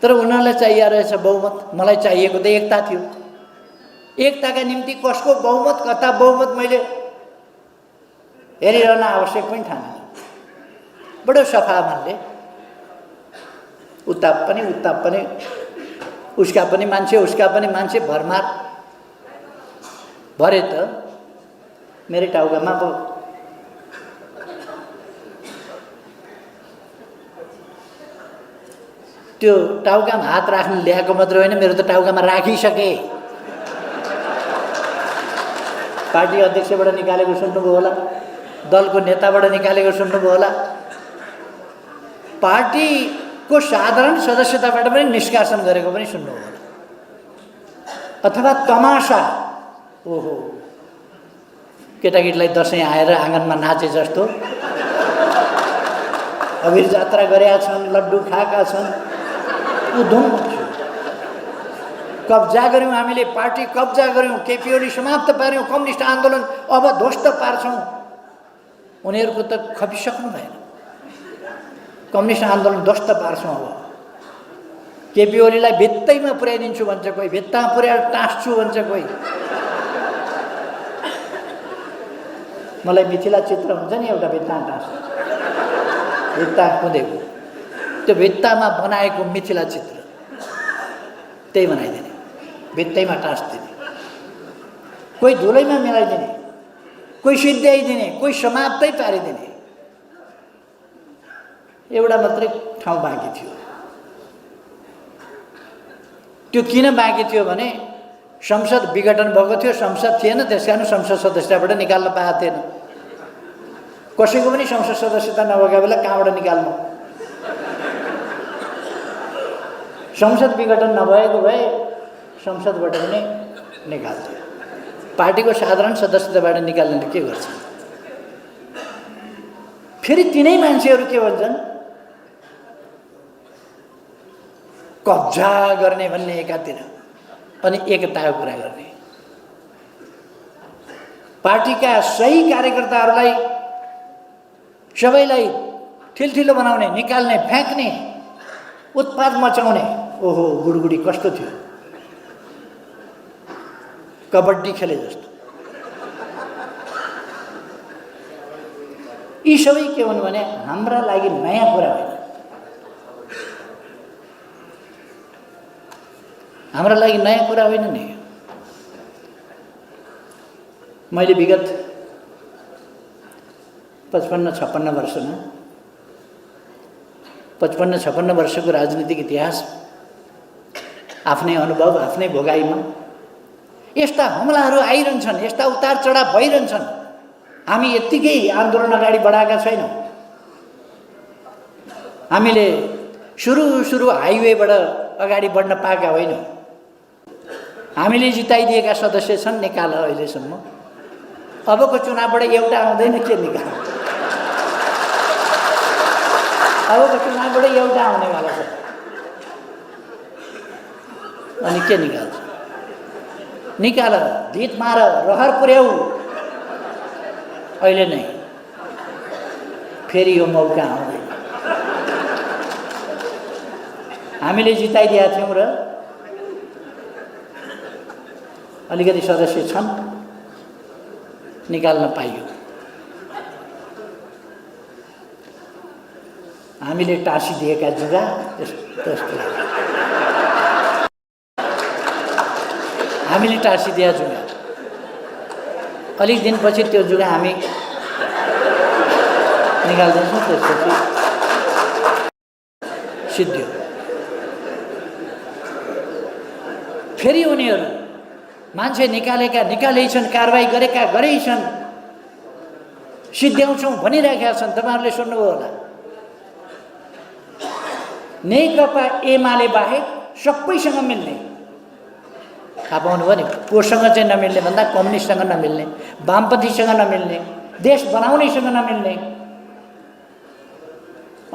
तर उनीहरूलाई चाहिए रहेछ बहुमत, मलाई चाहिएको त एकता थियो। एकताका निम्ति कसको बहुमत, कता बहुमत मैले हेरिरहन आवश्यक पनि ठाने। बडो सफा मनले उत्ताप पनि उसका पनि मान्छे भरमार भरे त मेरै टाउकामा अब त्यो टाउकामा हात राख्न ल्याएको मात्र होइन, मेरो त टाउकामा राखिसके। पार्टी अध्यक्षबाट निकालेको सुन्नुभयो होला, दलको नेताबाट निकालेको सुन्नुभयो होला, पार्टीको साधारण सदस्यताबाट पनि निष्कासन गरेको पनि सुन्नुभयो होला। अथवा तमासा, ओहो केटाकेटीलाई दसैँ आएर आँगनमा नाचे जस्तो अभिर जात्रा गरेका छन्, लड्डु खाएका छन्, उधुम कब्जा गऱ्यौँ, हामीले पार्टी कब्जा गऱ्यौँ, केपी ओली समाप्त पार्यौँ, कम्युनिस्ट आन्दोलन अब ध्वस्त पार्छौँ। उनीहरूको त खपिसक्नु भएन। कम्युनिस्ट आन्दोलन ध्वस्त पार्छौँ, अब केपी ओलीलाई भित्तैमा पुर्याइदिन्छु भन्छ कोही, भित्तामा पुर्याएर टाँस्छु भन्छ कोही। मलाई मिथिला चित्र हुन्छ नि एउटा भित्तामा टाँस्छु, भित्ता कुदेको, त्यो भित्तामा बनाएको मिथिला चित्र त्यही बनाइदिने, भित्तैमा टाँस्दिने, कोही धुलैमा मिलाइदिने, कोही सिद्ध्याइदिने, कोही समाप्तै पारिदिने। एउटा मात्रै ठाउँ बाँकी थियो। त्यो किन बाँकी थियो भने संसद विघटन भएको थियो, संसद थिएन, त्यस कारण संसद सदस्यताबाट निकाल्न पाएको थिएन। कसैको पनि संसद सदस्यता नभएका बेला कहाँबाट निकाल्नु? संसद विघटन नभएको भए संसदबाट पनि निकाल्थ्यो। पार्टीको साधारण सदस्यताबाट निकाल्ने के गर्छ? फेरि तिनै मान्छेहरू के भन्छन्, कब्जा गर्ने भन्ने एकातिर, अनि एकताको कुरा गर्ने। पार्टीका सही कार्यकर्ताहरूलाई सबैलाई ठिलठिलो बनाउने, निकाल्ने, फ्याँक्ने, उत्पात मचाउने। ओहो गुडगुडी कस्तो थियो, कबड्डी खेले जस्तो। यी सबै के हुन् भने हाम्रा लागि नयाँ कुरा होइन, हाम्रा लागि नयाँ कुरा होइन नि। मैले विगत 55-56 वर्षमा 55-56 वर्षको राजनीतिक इतिहास आफ्नै अनुभव आफ्नै भोगाइमा यस्ता हमलाहरू आइरहन्छन्, यस्ता उतार चढाव भइरहन्छन्। हामी यत्तिकै आन्दोलन अगाडि बढाएका छैनौँ। हामीले सुरु हाइवेबाट अगाडि बढ्न पाएका होइनौँ। हामीले जिताइदिएका सदस्य छन् निकाल अहिलेसम्म। अबको चुनावबाट एउटा आउँदैन, के निकाल? अबको चुनावबाट एउटा आउनेवाला छ, अनि के निकाल्छ? निकाल, धित मार, रहर पुर्याऊ। अहिले नै फेरि यो मौका आउँदैन। हामीले जिताइदिएका थियौँ र अलिकति सदस्य छन्, निकाल्न पाइयो। हामीले टाँसिदिएका जुगा त्यस्तो हामीले टाँसिदिएका जुगा अलिक दिनपछि त्यो जुगा हामी निकाल्दैछौँ। त्यसपछि सिद्धियो। फेरि उनीहरू मान्छे निकालै छन्, कारबाही गरै छन्, सिद्ध्याउँछौँ भनिरहेका छन्। तपाईँहरूले सुन्नुभयो होला, नेकपा एमाले बाहेक सबैसँग मिल्ने। थाहा पाउनुभयो नि, कोसँग चाहिँ नमिल्ने भन्दा कम्युनिस्टसँग नमिल्ने, वामपन्थीसँग नमिल्ने, देश बनाउनेसँग नमिल्ने,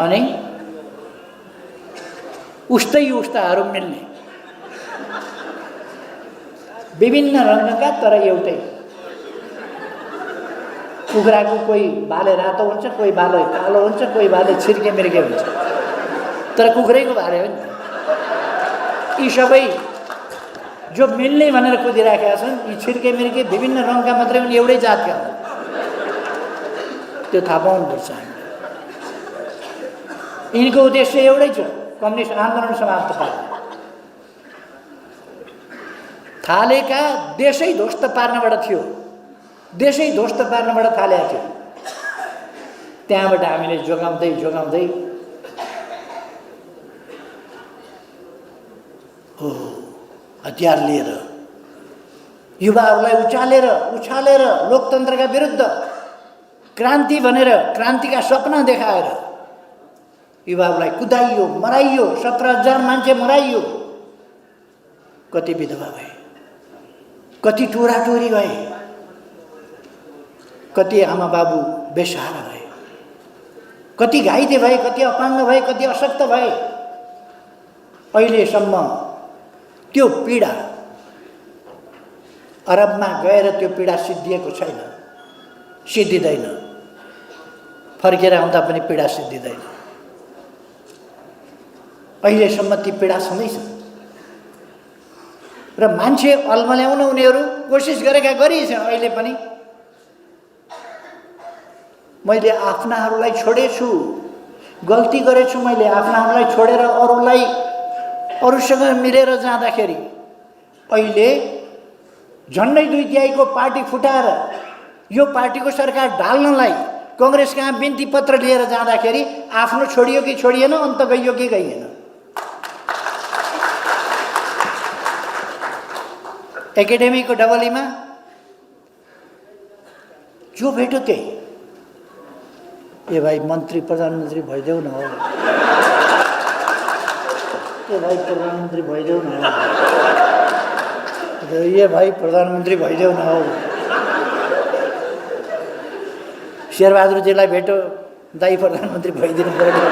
अनि उस्ताहरू मिल्ने। विभिन्न रङका तर एउटै। कुखुराको कोही भाले रातो हुन्छ, कोही भाले कालो हुन्छ, कोही भाले छिर्के मिर्के हुन्छ, तर कुखुरैको भाले हो नि। यी सबै जो मिल्ने भनेर कुदिराखेका छन्, यी छिर्के मिर्के विभिन्न रङका मात्रै हुन्, एउटै जातका हुन्। त्यो थाहा पाउनुपर्छ हामीले। यिनको उद्देश्य एउटै छ, कम्युनिस्ट आन्दोलन समाप्त पार्ने। थालेका देशै ध्वस्त पार्नबाट थियो, देशै ध्वस्त पार्नबाट थालेका थियो। त्यहाँबाट हामीले जोगाउँदै हो हतियार लिएर युवाहरूलाई उछालेर लोकतन्त्रका विरुद्ध क्रान्ति भनेर, क्रान्तिका सपना देखाएर युवाहरूलाई कुदाइयो, मराइयो। 17,000 मान्छे मराइयो। कति विधवा भए, कति टोराटोरी भए, कति आमा बाबु बेसहारा भए, कति घाइते भए, कति अपाङ्ग भए, कति अशक्त भए। अहिलेसम्म त्यो पीडा अरबमा गएर त्यो पीडा सिद्धिएको छैन, सिद्धिँदैन। फर्केर आउँदा पनि पीडा सिद्धिँदैन। अहिलेसम्म ती पीडा छँदैछ र मान्छे अल्मल्याउन उनीहरू कोसिस गरिछन्। अहिले पनि मैले आफ्नाहरूलाई छोडेछु, गल्ती गरेछु। मैले आफ्नाहरूलाई छोडेर अरूसँग मिलेर जाँदाखेरि अहिले झन्डै 2 तिहाईको पार्टी फुटाएर यो पार्टीको सरकार ढाल्नलाई कांग्रेस कहाँ बिन्ती पत्र लिएर जाँदाखेरि आफ्नो छोडियो कि छोडिएन, अन्त गइयो कि गइएन। एकेडेमीको डबलीमा जो भेट्यो त्यही, ए भाइ मन्त्री प्रधानमन्त्री भइदेऊ न हो, ए भाइ प्रधानमन्त्री भइदेऊ न हो, ए भाइ प्रधानमन्त्री भइदेऊ न हो। शेरबहादुरजीलाई भेट्यो, दाइ प्रधानमन्त्री भइदिनु पर्यो।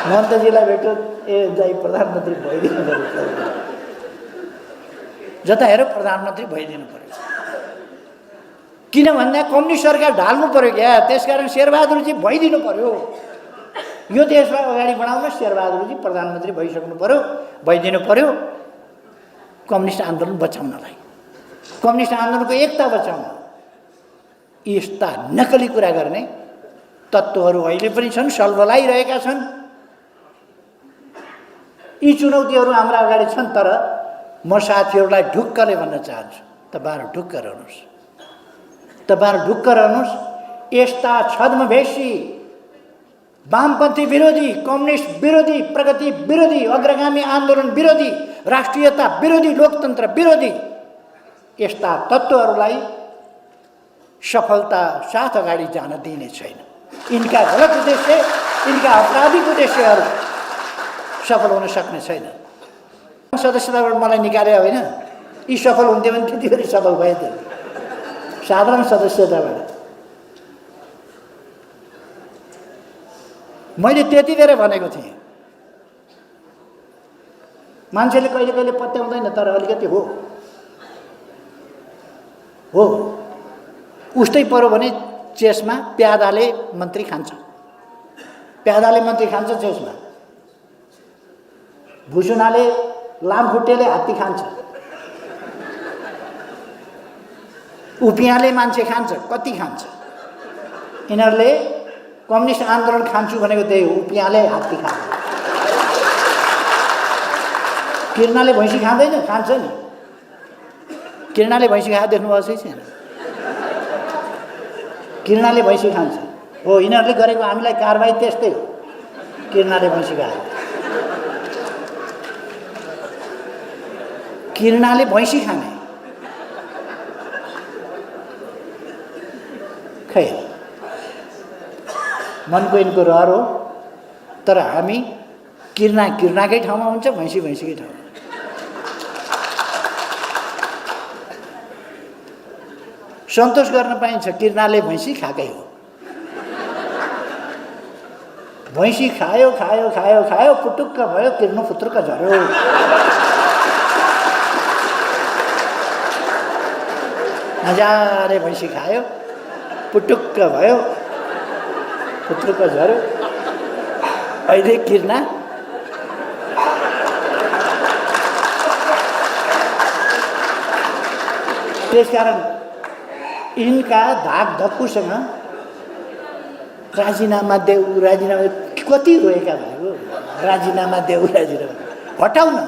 महन्तजीलाई भेट्यो, ए दाइ प्रधानमन्त्री भइदिनु पर्यो। जता हेऱ्यो प्रधानमन्त्री भइदिनु पर्यो। किन भन्दा कम्युनिस्ट सरकार ढाल्नु पर्यो क्या, त्यसकारण शेरबहादुरजी भइदिनु पर्यो। यो देशलाई अगाडि बढाउन शेरबहादुरजी प्रधानमन्त्री भइसक्नु पर्यो, भइदिनु पर्यो। कम्युनिस्ट आन्दोलन बचाउनलाई, कम्युनिस्ट आन्दोलनको एकता बचाउन यस्ता नकली कुरा गर्ने तत्त्वहरू अहिले पनि छन्, सल्बलाइरहेका छन्। यी चुनौतीहरू हाम्रा अगाडि छन्। तर म साथीहरूलाई ढुक्कले भन्न चाहन्छु, तपाईँहरू ढुक्क रहनुहोस्। तपाईँहरू ढुक्क रहनुहोस्। यस्ता छद्मवेशी वामपन्थी विरोधी, कम्युनिस्ट विरोधी, प्रगति विरोधी, अग्रगामी आन्दोलन विरोधी, राष्ट्रियता विरोधी, लोकतन्त्र विरोधी यस्ता तत्त्वहरूलाई सफलता साथ अगाडि जान दिइने छैन। यिनका गलत उद्देश्य, यिनका आपराधिक उद्देश्यहरू सफल हुन सक्ने छैन। सदस्यताबाट मलाई निकाले होइन, यी सफल हुन्थ्यो भने त्यति बेला सफल भए थियो। साधारण सदस्यताबाट मैले त्यति बेला भनेको थिएँ। मान्छेले कहिले कहिले पत्याउँदैन, तर अलिकति हो उस्तै पऱ्यो भने चेसमा प्यादाले मन्त्री खान्छ, प्यादाले मन्त्री खान्छ चेसमा। भुसुनाले, लामखुट्टेले हात्ती खान्छ, उपियाँले मान्छे खान्छ, कति खान्छ। यिनीहरूले कम्युनिस्ट आन्दोलन खान्छु भनेको त्यही हो, उपियाँले हात्ती खान्छ। किर्नाले भैँसी खाँदैन, खान्छ नि। किर्नाले भैँसी खाएर देख्नुभएको छैन? किर्नाले भैँसी खान्छ हो। यिनीहरूले गरेको हामीलाई कारबाही त्यस्तै हो, किर्नाले भैँसी खाएर। किर्नाले भैँसी खाने खै मनको यिनको रहर हो। तर हामी किर्नाकै ठाउँमा हुन्छ, भैँसीकै ठाउँमा। सन्तोष गर्न पाइन्छ, किर्नाले भैँसी खाएकै हो। भैँसी खायो खायो खायो खायो, पुटुक्क भयो, किर्नु फुत्रुक्क झऱ्यो। मजाले भैँसी खायो, पुटुक्क भयो, पुत्रुक्क झऱ्यो। अहिले किर्ना त्यसकारण यिनका धाक धक्कुसँग राजीनामा देऊ, राजीनामा कति रोएका भएको। राजीनामा देऊ, राजीनामा हटाउ न,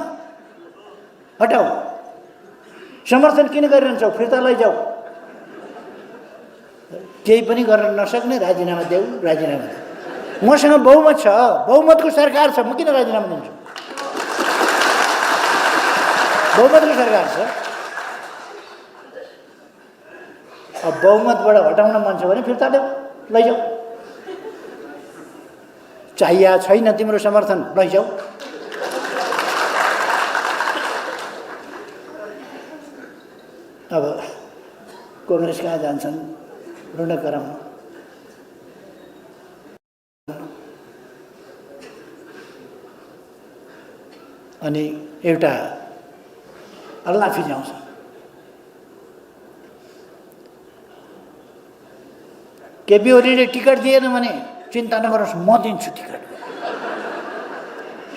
हटाउ। समर्थन किन गरिरहन्छौ? फिर्ता लैजाऊ। केही पनि गर्न नसक्ने, राजीनामा देऊ, राजीनामा देऊ। मसँग बहुमत छ, बहुमतको सरकार छ, म किन राजीनामा दिन्छु? बहुमतको सरकार छ। अब बहुमतबाट हटाउन मन छ भने फिर्ता देऊ, लैजाऊ। चाहिया छैन तिम्रो समर्थन, लैजाऊ। अब कांग्रेस कहाँ जान्छन् ऋण कराउन? अनि एउटा अल्लाह फिजाउँछ। केपी ओलीले टिकट दिएन भने चिन्ता नगर्नुहोस्, म दिन्छु टिकट।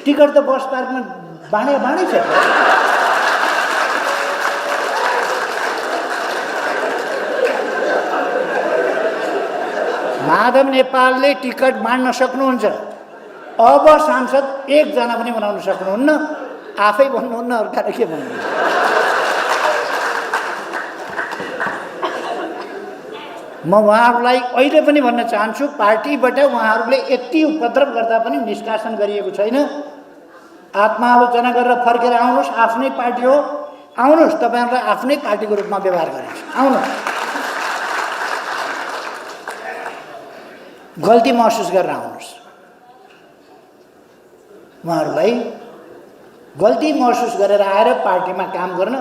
टिकट त बस पार्कमा बाँडै छ। माधव नेपालले टिकट बाँड्न सक्नुहुन्छ। अब सांसद एकजना पनि बनाउन सक्नुहुन्न, आफै भन्नुहुन्न, अर्काले के भन्नुहुन्छ? म उहाँहरूलाई अहिले पनि भन्न चाहन्छु, पार्टीबाट उहाँहरूले यति उपद्रव गर्दा पनि निष्कासन गरिएको छैन। आत्मालोचना गरेर फर्केर आउनुहोस्, आफ्नै पार्टी हो, आउनुहोस्, तपाईँहरूलाई आफ्नै पार्टीको रूपमा व्यवहार गरिन्छ, आउनुहोस्। गल्ती महसुस गरेर आउनुहोस्। उहाँहरूलाई गल्ती महसुस गरेर आएर पार्टीमा काम गर्न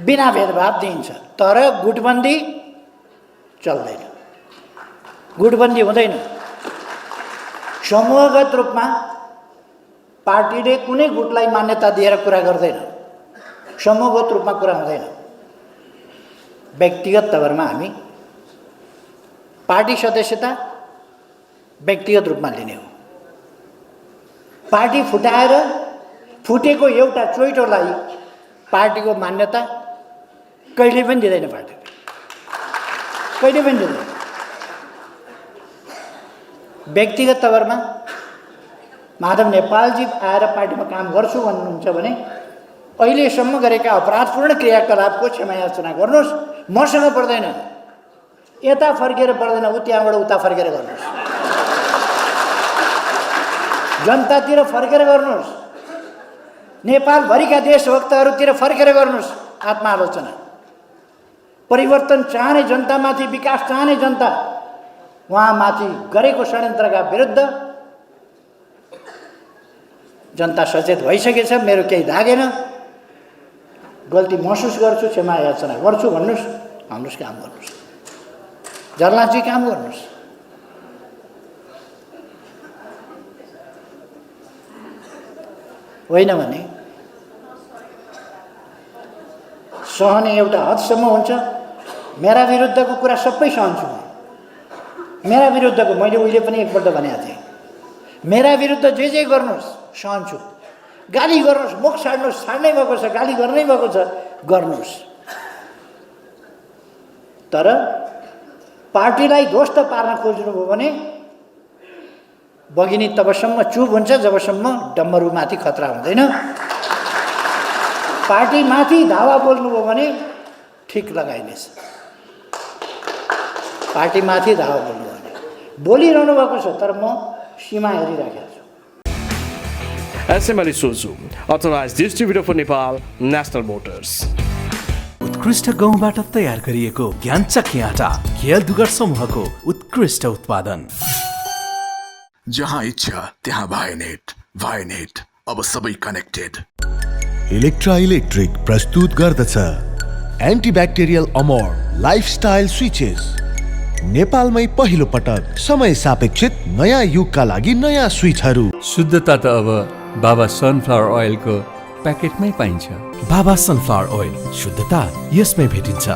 बिना भेदभाव दिइन्छ। तर गुटबन्दी चल्दैन, गुटबन्दी हुँदैन। समूहगत रूपमा पार्टीले कुनै गुटलाई मान्यता दिएर कुरा गर्दैन, समूहगत रूपमा कुरा हुँदैन। व्यक्तिगत तवरमा हामी पार्टी सदस्यता व्यक्तिगत रूपमा लिने हो। पार्टी फुटाएर फुटेको एउटा चोइटोलाई पार्टीको मान्यता कहिले पनि दिँदैन, पार्टी कहिले पनि दिँदैन। व्यक्तिगत तवरमा माधव नेपालजी आएर पार्टीमा काम गर्छु भन्नुहुन्छ भने अहिलेसम्म गरेका अपराधपूर्ण क्रियाकलापको क्षमा याचना गर्नुहोस्, मसँग पर्दैन। यता फर्केर पर्दैन, त्यहाँबाट उता फर्केर गर्नुहोस्, जनतातिर फर्केर गर्नुहोस्, नेपालभरिका देशभक्तहरूतिर फर्केर गर्नुहोस् आत्मालोचना। परिवर्तन चाहने जनतामाथि, विकास चाहने जनता उहाँमाथि गरेको षड्यन्त्रका विरुद्ध जनता सचेत भइसकेछ। मेरो केही लागेन, गल्ती महसुस गर्छु, क्षमा याचना गर्छु भन्नुहोस्, भन्नुहोस्, काम गर्नुहोस्, जर्लाजी काम गर्नुहोस्। होइन भने सहने एउटा हदसम्म हुन्छ। मेरा विरुद्धको कुरा सबै सहन्छु म। मेरा विरुद्धको मैले उहिले पनि एकपल्ट भनेको थिएँ, मेरा विरुद्ध जे गर्नुहोस् सहन्छु। गाली गर्नुहोस्, मुख छाड्नुहोस्, छाड्नै भएको छ, गाली गर्नै भएको छ, गर्नुहोस्। तर पार्टीलाई ध्वस्त पार्न खोज्नुभयो भने बगिनी तबसम्म चुप हुन्छ जबसम्म डम्बरुमाथि खतरा हुँदैन। पार्टीमाथि धावा बोल्नुभयो भने ठिक लगाइनेछ। पार्टीमाथि धावा बोल्नुभयो भने बोलिरहनु भएको छ, तर म सीमा हेरिराखेको छु। SML Isuzu, authorized distributor for Nepal, National Motors. उत्कृष्ट गहुँबाट तयार गरिएको ज्ञानचक्की आटा, खेल दुगर समूहको उत्कृष्ट उत्पादन। जहाँ इच्छा त्यहाँ भाइनेट अब सबै कनेक्टेड। इलेक्ट्रा इलेक्ट्रिक प्रस्तुत गर्दछ एन्टिब्याक्टेरियल अमोर लाइफस्टाइल स्विचेस। नेपालमै पहिलो पटक समय सापेक्षित नयाँ युगका लागि नयाँ स्विचहरू। शुद्धता त अब बाबा सनफ्लावर ओइलको प्याकेटमै पाइन्छ। बाबा सनफ्लावर ओइल, शुद्धता यसमै भेटिन्छ।